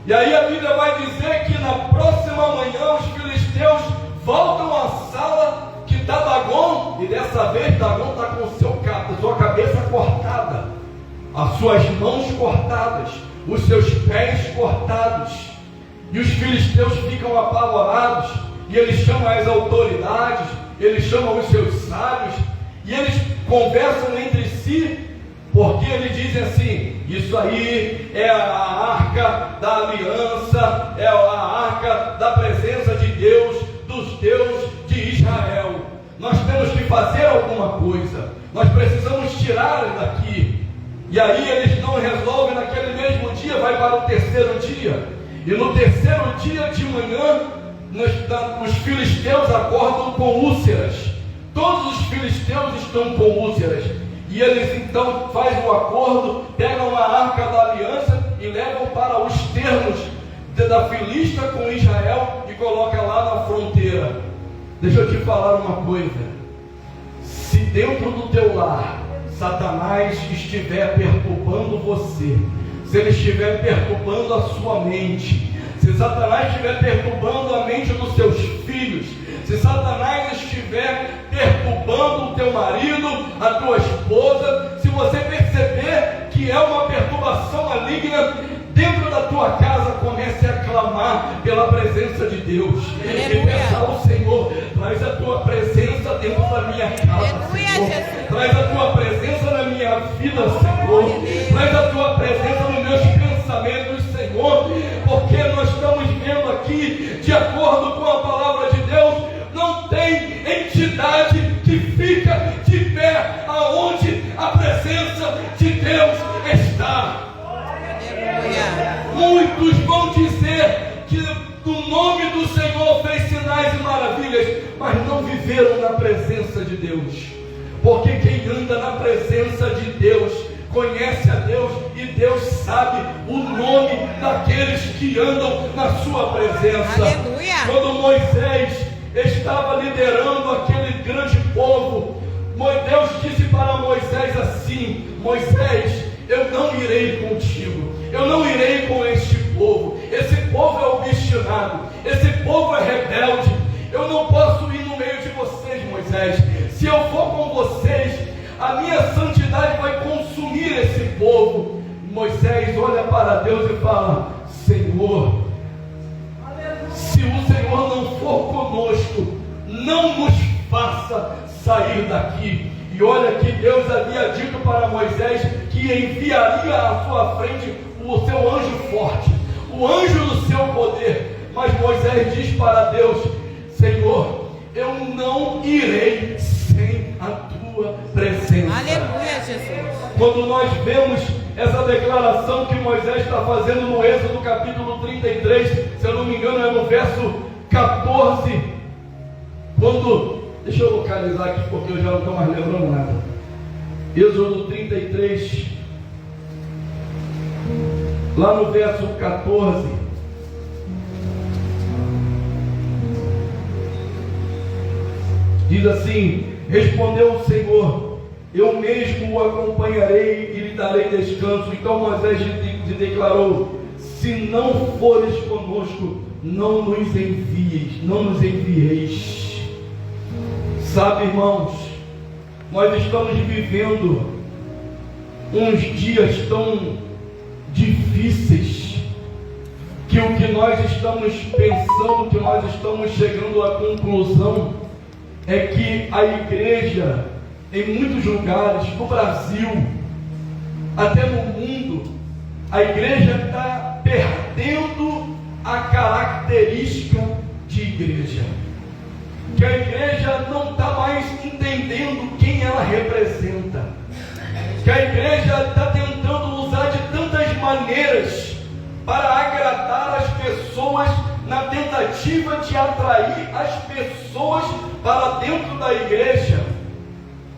Speaker 2: E aí a Bíblia vai dizer que na próxima manhã os filisteus voltam à sala que Dagon, e dessa vez Dagon está com sua cabeça cortada, as suas mãos cortadas, os seus pés cortados, e os filisteus ficam apavorados, e eles chamam as autoridades, eles chamam os seus sábios, e eles conversam entre si, porque eles dizem assim: isso aí é a arca da aliança, é a arca da presença de Deus, dos deuses de Israel. Nós temos que fazer alguma coisa, nós precisamos tirar daqui. E aí eles não resolvem naquele mesmo dia, vai para o terceiro dia, e no terceiro dia de manhã, os filisteus acordam com úlceras. Todos os filisteus estão com úlceras, e eles então fazem um acordo, pegam a arca da aliança e levam para os termos da Filista com Israel e colocam lá na fronteira. Deixa eu te falar uma coisa: se dentro do teu lar Satanás estiver perturbando você, se ele estiver perturbando a sua mente, se Satanás estiver perturbando a mente dos seus filhos, se Satanás estiver perturbando o teu marido, a tua esposa, se você perceber que é uma perturbação maligna dentro da tua casa, comece a clamar pela presença de Deus e peça ao Senhor: traz a tua presença dentro da minha casa, Senhor. Traz a tua presença na minha vida, Senhor. Traz a tua presença nos meus pensamentos, Senhor, porque nós estamos vendo aqui, de acordo com a palavra de Deus, não tem entidade que fica de pé aonde a presença de Deus está. Muitos vão dizer que o nome do Senhor fez sinais e maravilhas, mas não viveram na presença de Deus. Porque quem anda na presença de Deus conhece a Deus, e Deus sabe o nome daqueles que andam na sua presença. Aleluia. Quando Moisés estava liderando aquele grande povo, Deus disse para Moisés assim: Moisés, eu não irei contigo, eu não irei com este povo. Esse povo é obstinado, esse povo é rebelde. Eu não posso ir no meio de vocês, Moisés. Se eu for com vocês, a minha santidade vai consumir esse povo. Moisés olha para Deus e fala: Senhor, se o Senhor não for conosco, não nos faça sair daqui. E olha que Deus havia dito para Moisés que enviaria à sua frente o seu anjo forte, o anjo do seu poder. Mas Moisés diz para Deus: Senhor, eu não irei sem a tua presença. Aleluia, Jesus. Quando nós vemos essa declaração que Moisés está fazendo no Êxodo capítulo 33, se eu não me engano é no verso 14, deixa eu localizar aqui porque eu já não estou mais lembrando nada. Êxodo 33, lá no verso 14, diz assim: respondeu o Senhor: eu mesmo o acompanharei e lhe darei descanso. Então Moisés lhe declarou: se não fores conosco, não nos envieis. Sabe, irmãos, nós estamos vivendo uns dias tão difíceis que o que nós estamos pensando, que nós estamos chegando à conclusão é que a igreja, em muitos lugares, no Brasil, até no mundo, a igreja está perdendo a característica de igreja. Que a igreja não está mais entendendo quem ela representa. Que a igreja está tentando usar de tantas maneiras para agradar as pessoas, na tentativa de atrair as pessoas para dentro da igreja,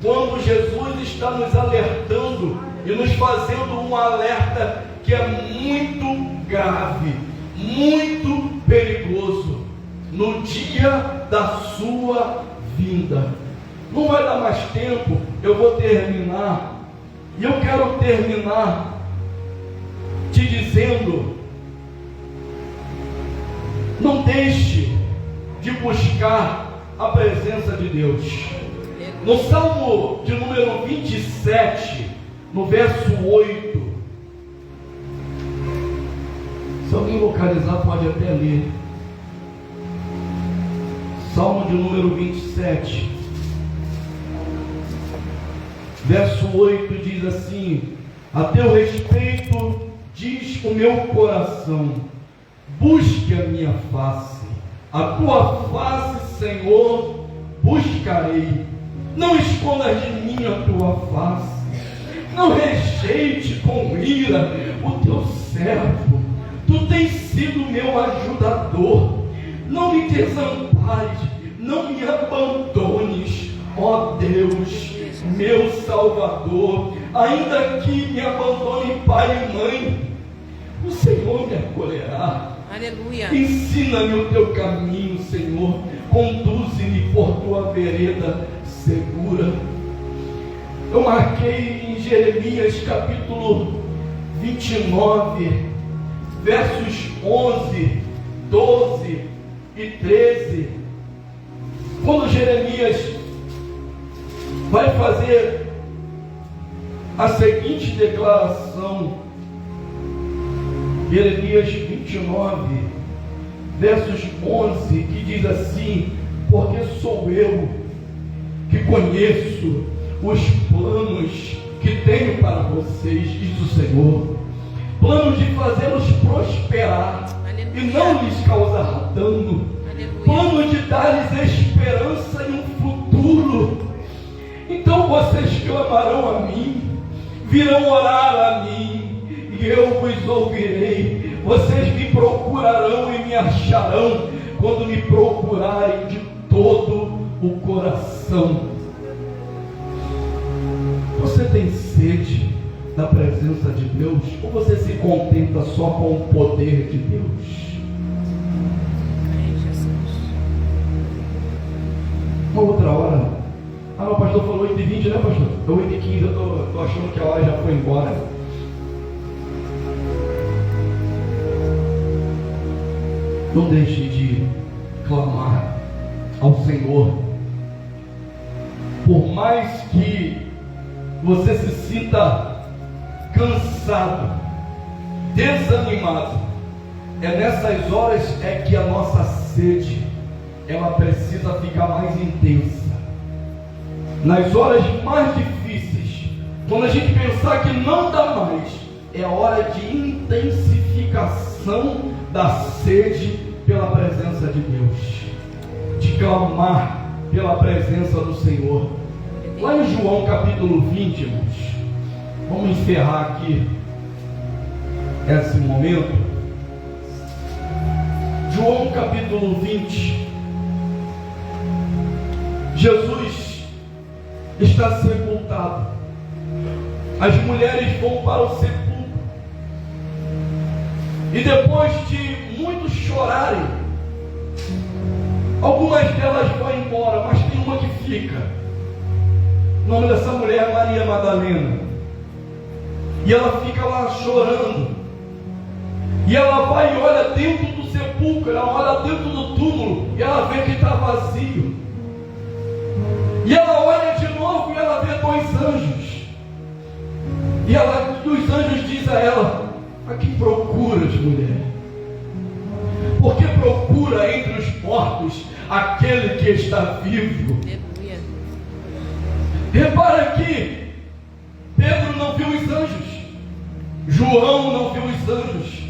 Speaker 2: quando Jesus está nos alertando e nos fazendo um alerta que é muito grave, muito perigoso, no dia da sua vinda. Não vai dar mais tempo, eu vou terminar, e eu quero terminar te dizendo: não deixe de buscar a presença de Deus. No Salmo de número 27, no verso 8, se alguém localizar pode até ler. Salmo de número 27, verso 8 diz assim: a teu respeito diz o meu coração, busque a minha face, a tua face, Senhor, buscarei. Não escondas de mim a tua face, não rejeite com ira o teu servo. Tu tens sido meu ajudador, não me desampares, não me abandones, ó Deus, meu Salvador. Ainda que me abandone pai e mãe, o Senhor me acolherá.
Speaker 3: Aleluia.
Speaker 2: Ensina-me o teu caminho, Senhor, conduze-me por tua vereda segura. Eu marquei em Jeremias capítulo 29, versos 11, 12 e 13, quando Jeremias vai fazer a seguinte declaração. Jeremias 29, versos 11, que diz assim: porque sou eu que conheço os planos que tenho para vocês, diz o Senhor, planos de fazê-los prosperar, aleluia, e não lhes causar dano, aleluia, planos de dar-lhes esperança e um futuro. Então vocês clamarão a mim, virão orar a mim, e eu vos ouvirei. Vocês me procurarão e me acharão, quando me procurarem de todo o coração. Você tem sede da presença de Deus, ou você se contenta só com o poder de Deus? Uma outra hora. Ah, o pastor falou 8h20, né, pastor? É 8h15, eu estou achando que a hora já foi embora. Não deixe de clamar ao Senhor. Por mais que você se sinta cansado, desanimado, é nessas horas que a nossa sede ela precisa ficar mais intensa. Nas horas mais difíceis, quando a gente pensar que não dá mais, é a hora de intensificação da sede pela presença de Deus, de clamar pela presença do Senhor. Lá em João capítulo 20, irmãos, vamos encerrar aqui esse momento. João capítulo 20, Jesus está sepultado, as mulheres vão para o sepulcro, e depois de muitos chorarem, algumas delas vão embora, mas tem uma que fica. O nome dessa mulher é Maria Madalena, e ela fica lá chorando, e ela vai e olha dentro do sepulcro, ela olha dentro do túmulo, e ela vê que está vazio, e ela olha de novo e ela vê 2 anjos, e os anjos dizem a ela: a quem procuras, mulher? Porque procura entre os mortos aquele que está vivo. Aleluia. Repara que Pedro não viu os anjos, João não viu os anjos.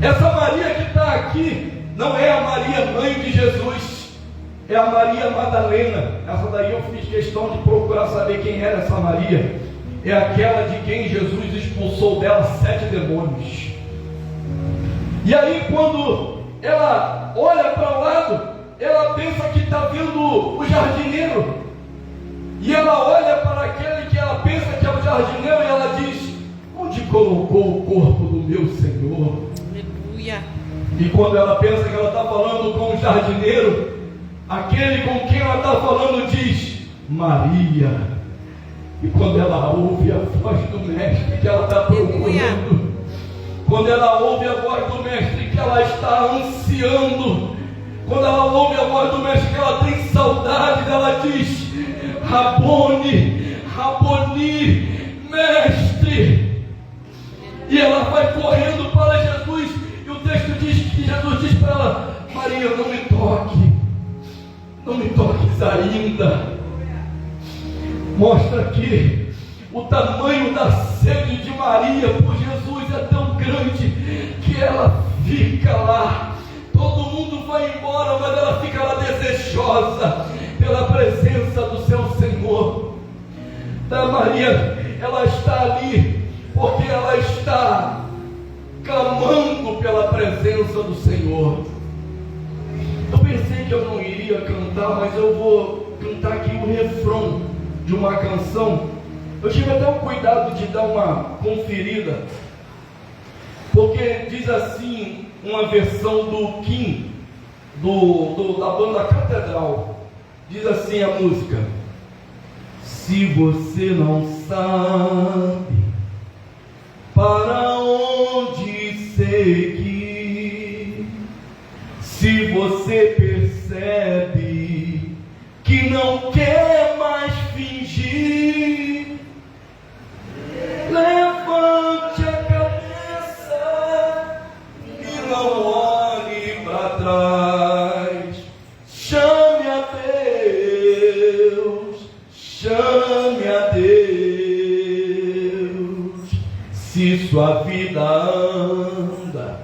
Speaker 2: Essa Maria que está aqui não é a Maria mãe de Jesus, é a Maria Madalena. Essa daí eu fiz questão de procurar saber quem era essa Maria. É aquela de quem Jesus expulsou dela 7 demônios. E aí quando ela olha para o lado, ela pensa que está vendo o jardineiro, e ela olha para aquele que ela pensa que é o jardineiro, e ela diz: onde colocou o corpo do meu Senhor? Aleluia. E quando ela pensa que ela está falando com o jardineiro, aquele com quem ela está falando diz: Maria. E quando ela ouve a voz do mestre que ela está procurando, quando ela ouve a voz do mestre que ela está ansiando, Quando ela ouve a voz do mestre, que ela tem saudade, ela diz: Rabone, Raboni, mestre. E ela vai correndo para Jesus, e o texto diz que Jesus diz para ela: Maria, não me toque, não me toques ainda. Mostra que o tamanho da sede de Maria por Jesus é tão grande que ela fica lá. Todo mundo vai embora, mas ela fica lá desejosa pela presença do seu Senhor. Da Maria, ela está ali porque ela está clamando pela presença do Senhor. Eu pensei que eu não iria cantar, mas eu vou cantar aqui o refrão de uma canção. Eu tive até o cuidado de dar uma conferida, porque diz assim, uma versão do Kim, da banda Catedral, diz assim a música: se você não sabe para onde seguir, se você percebe que não quer mais fingir, levante a cabeça e não olhe para trás. Chame a Deus, chame a Deus. Se sua vida anda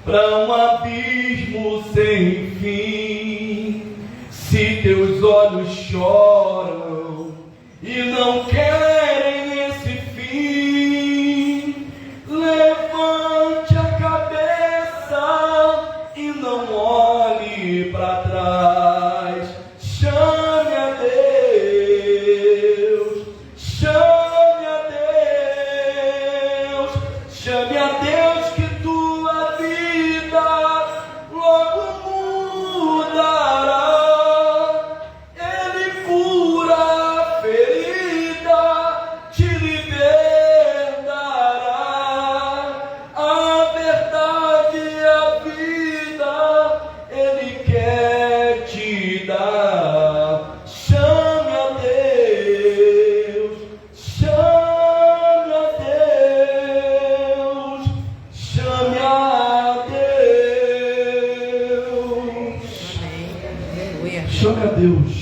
Speaker 2: para um abismo sem fim, se teus olhos choram e não querem nesse fim, levante a cabeça e não olhe para trás. Chame a Deus, chame a Deus, chame a Deus, que tua vida logo mudará. Ele cura a ferida, te libertará. A verdade e a vida Ele quer te dar. Chame a Deus, chame a Deus, chame a Deus. Chame a Deus,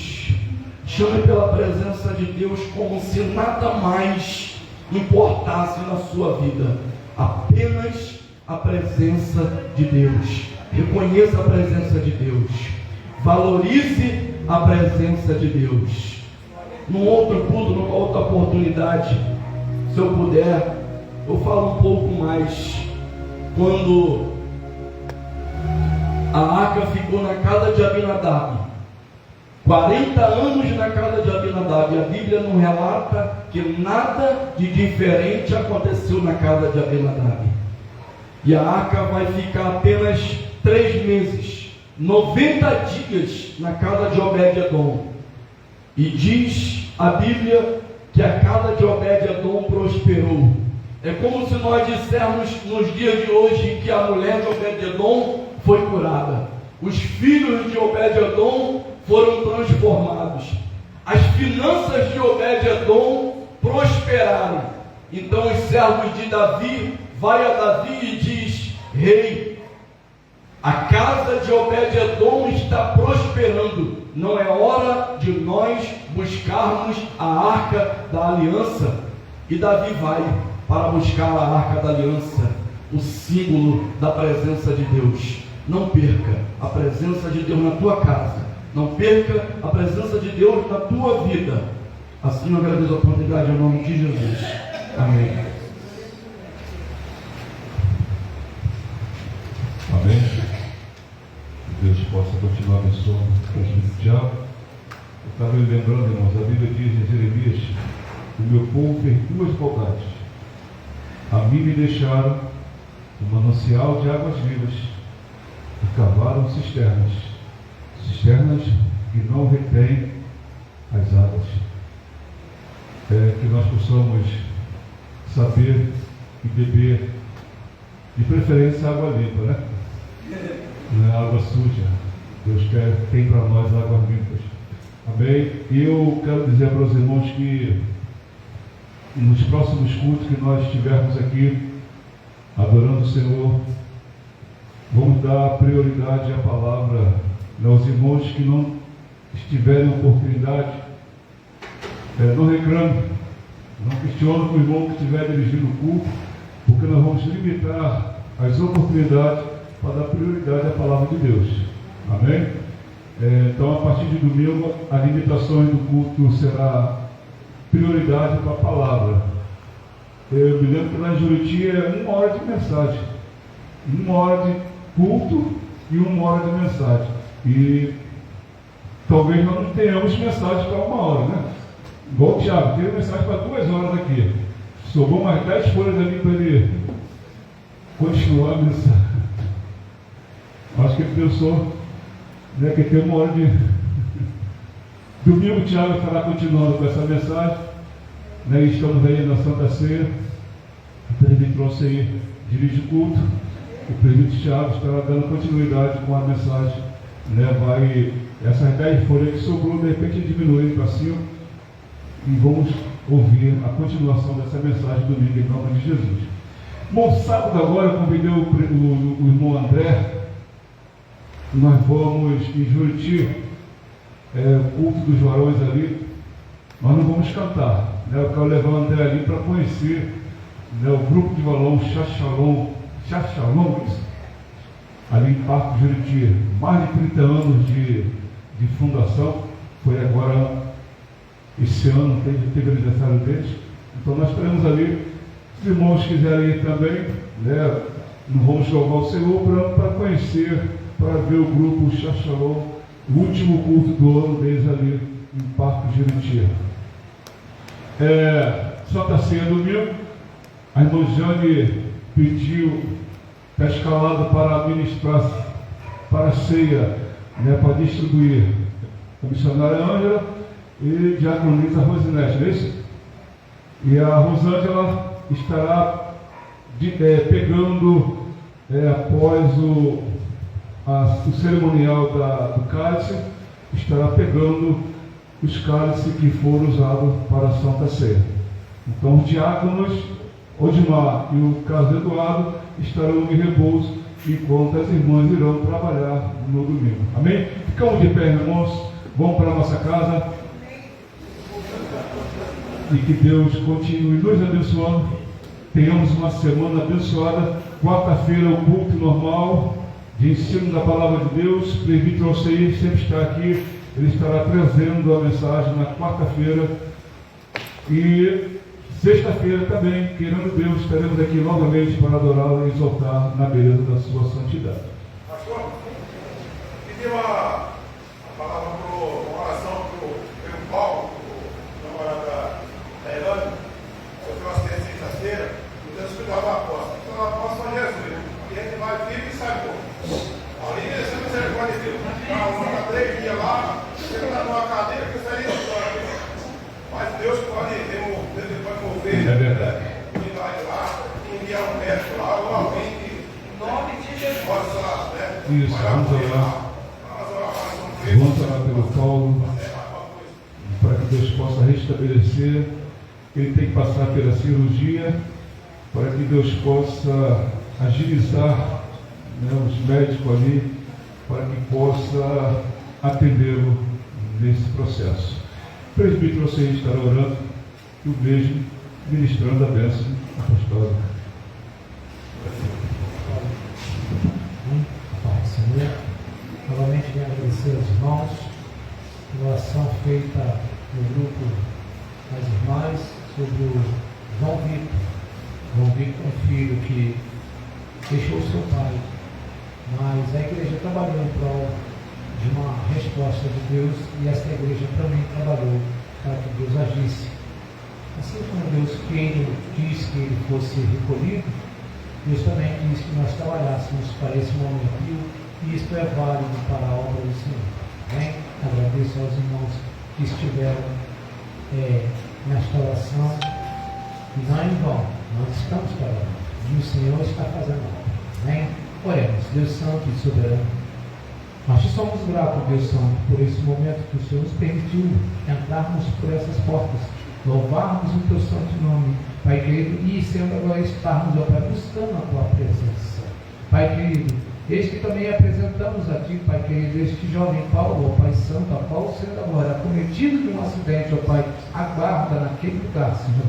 Speaker 2: chame pela presença de Deus, como se nada mais importasse na sua vida, apenas a presença de Deus. Reconheça a presença de Deus, valorize a presença de Deus. Num outro culto, numa outra oportunidade, se eu puder, eu falo um pouco mais. Quando a arca ficou na casa de Abinadab, 40 anos na casa de Abinadab, e a Bíblia não relata que nada de diferente aconteceu na casa de Abinadab. E a arca vai ficar apenas 3 meses, 90 dias na casa de Obed-Edom. E diz a Bíblia que a casa de Obed-Edom prosperou. É como se nós dissermos nos dias de hoje que a mulher de Obed-Edom foi curada. Os filhos de Obed-Edom foram transformados. As finanças de Obed-Edom prosperaram. Então os servos de Davi vai a Davi e diz: rei, a casa de Obed-Edom está prosperando. Não é hora de nós buscarmos a arca da aliança? E Davi vai para buscar a arca da aliança, o símbolo da presença de Deus. Não perca a presença de Deus na tua casa. Não perca a presença de Deus na tua vida. Assim eu agradeço a oportunidade em nome de Jesus. Amém.
Speaker 12: Amém. Que Deus possa continuar abençoando o Espírito Diabo. Eu estava me lembrando, irmãos, a Bíblia diz em Jeremias: o meu povo fez 2 maldades. A mim me deixaram um manancial de águas vivas e cavaram cisternas que não retêm as águas. Que nós possamos saber e beber, de preferência, água limpa, né? Não é água suja. Deus tem para nós águas limpas. Amém? E eu quero dizer para os irmãos que nos próximos cultos que nós estivermos aqui adorando o Senhor, vamos dar prioridade à palavra. Aos irmãos que não tiverem oportunidade, não reclame, não questione com o irmão que estiver dirigindo o culto, porque nós vamos limitar as oportunidades para dar prioridade à palavra de Deus. Amém? Então, a partir de domingo, as limitações do culto será prioridade para a palavra. Eu me lembro que lá em Juriti é 1 hora de mensagem, 1 hora de culto e 1 hora de mensagem. E talvez nós não tenhamos mensagem para 1 hora, né? Igual o Thiago, tem mensagem para 2 horas aqui. Sobrou mais 10 folhas ali para ele continuar a mensagem. Acho que ele pensou, né, que tem 1 hora de. Domingo o Thiago estará continuando com essa mensagem, né? Estamos aí na Santa Ceia. O presbítero trouxe aí, dirige o culto. O presbítero Thiago estará dando continuidade com a mensagem, né? Essas 10 folhas que sobrou, de repente diminui para 5 e vamos ouvir a continuação dessa mensagem domingo em nome de Jesus. Bom, sábado agora eu convidei o irmão André. Nós vamos em Juriti, o culto dos varões ali. Nós não vamos cantar, né? Eu quero levar o André ali para conhecer, né, o grupo de valão Chachalon, ali em Parque Juriti. Mais de 30 anos de fundação. Foi agora, esse ano, teve aniversário deles. Então nós estaremos ali. Se os irmãos quiserem ir também, né, não vamos louvar o Senhor para conhecer, para ver o grupo Chachalon, o último culto do ano deles ali em Parque Juriti. Santa Ceia domingo, a irmã Jane pediu, está escalada para ministrar para a ceia, né, para distribuir a missionária Ângela e diaconisa Rosinete, não é isso? E a Rosângela estará pegando, após o cerimonial do cálice, estará pegando os cálices que foram usados para a Santa Ceia. Então os diáconos, Odimar e o Carlos Eduardo, estarão em repouso, enquanto as irmãs irão trabalhar no domingo. Amém? Ficamos de pé, irmãos. Vamos para a nossa casa. E que Deus continue nos abençoando. Tenhamos uma semana abençoada. Quarta-feira, o culto normal de ensino da palavra de Deus. O presbítero Alceir sempre está aqui. Ele estará trazendo a mensagem na quarta-feira. E sexta-feira também, querendo Deus, estaremos aqui novamente para adorá-lo e exaltar na beleza da sua santidade.
Speaker 10: Pastor, pediu a palavra uma oração para o Paulo, o namorado da Elane. Eu tenho uma assistência sexta-feira, e Deus cuidava da aposta. Então a aposta foi Jesus. E ele vai vir e sai bom. Ali, essa misericórdia de Deus. Está 3 dias lá, chega numa cadeira que sai de história. Mas Deus pode mover.
Speaker 12: É verdade.
Speaker 10: Milagre lá, enviar um médico lá, ou alguém que. Em nome de Jesus. Possa, né?
Speaker 12: Isso, vamos orar. Vamos orar pelo Paulo, para que Deus possa restabelecer. Ele tem que passar pela cirurgia, para que Deus possa agilizar, né, os médicos ali, para que possa atendê-lo nesse processo. O presbítero você estará orando e o beijo ministrando a bênção apostólica.
Speaker 11: Pai, Senhor, novamente venho agradecer aos irmãos pela oração feita no grupo das irmãs sobre o João Vitor. João Vitor é um filho que deixou seu pai, mas a igreja trabalhou em prol de uma resposta de Deus e esta igreja também trabalhou para que Deus agisse. Assim como Deus quis que ele fosse recolhido, Deus também quis que nós trabalhássemos para esse momento e isto é válido para a obra do Senhor. Amém? Agradeço aos irmãos que estiveram nesta oração e não em vão, nós estamos trabalhando e o Senhor está fazendo a obra. Amém? Oremos. Deus Santo e Soberano, Nós te somos gratos, Deus Santo, por esse momento que o Senhor nos permitiu entrarmos por essas portas, louvarmos o teu santo nome, Pai querido, e sendo agora estarmos, ó Pai, buscando a tua presença. Pai querido, eis que também apresentamos a ti, Pai querido, este jovem Paulo, ó Pai Santo, a qual sendo agora acometido de um acidente, ó Pai, aguarda naquele lugar, Senhor,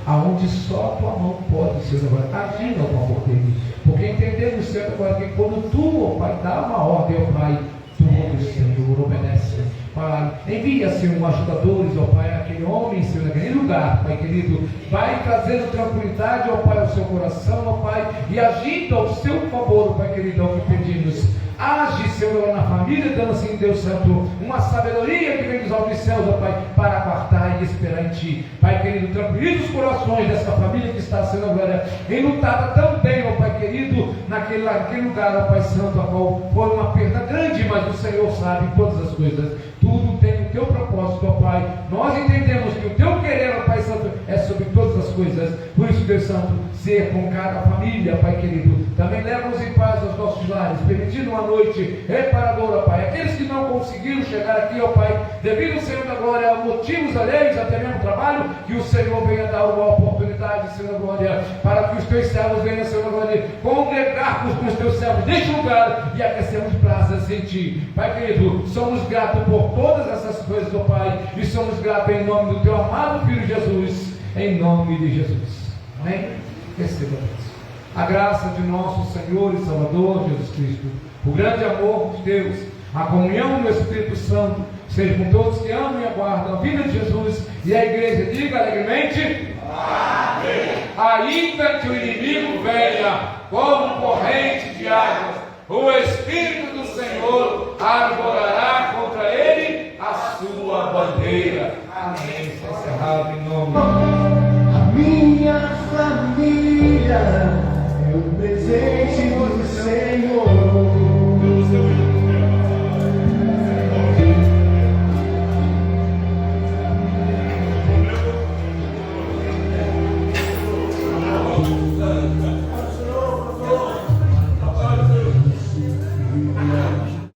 Speaker 11: aonde só a tua mão pode, Senhor, agora agir ao favor dele, porque entendemos, Senhor, agora que quando tu, ó Pai, dá uma ordem, ó Pai, tu, Senhor, obedece. Pai, envia, Senhor, ajudadores, ó Pai, aquele homem, Senhor, naquele lugar, Pai querido, vai trazendo tranquilidade, ó Pai, ao seu coração, ó Pai, e agindo ao seu favor, ó Pai querido, ao que pedimos. Age, Senhor, na família, dando assim, Deus Santo, uma sabedoria que vem dos altos céus, ó Pai, para aguardar e esperar em Ti. Pai querido, tranquiliza os corações dessa família que está sendo agora enlutada também, ó Pai querido, naquele lugar, ó Pai Santo, a qual foi uma perda grande, mas o Senhor sabe todas as coisas. Tudo tem o Teu propósito, ó Pai. Nós entendemos que o Teu querer, ó Pai Santo, é sobre todas as coisas. Por isso, Deus Santo, ser com cada família, Pai querido. Também leva-nos em paz aos nossos lares, permitindo uma noite reparadora, Pai. Aqueles que não conseguiram chegar aqui, ó Pai, devido, Senhor da glória, a motivos alheios, até mesmo trabalho, que o Senhor venha dar uma oportunidade, Senhor da glória, para que os Teus servos venham, Senhor da glória, congregarmos com os Teus servos neste lugar e aquecermos brasas em Ti. Pai querido, somos gratos por todas essas coisas, ó Pai, e somos gratos em nome do Teu amado Filho Jesus, em nome de Jesus. Amém? Receba a graça de nosso Senhor e Salvador Jesus Cristo, o grande amor de Deus, a comunhão do Espírito Santo, seja com todos que amam e aguardam a vida de Jesus, e a igreja diga alegremente: amém. Ainda que o inimigo venha como corrente de águas, o Espírito do Senhor arvorará contra ele a sua bandeira. Amém. Está encerrado em nome
Speaker 13: a minha família é o presente do Senhor.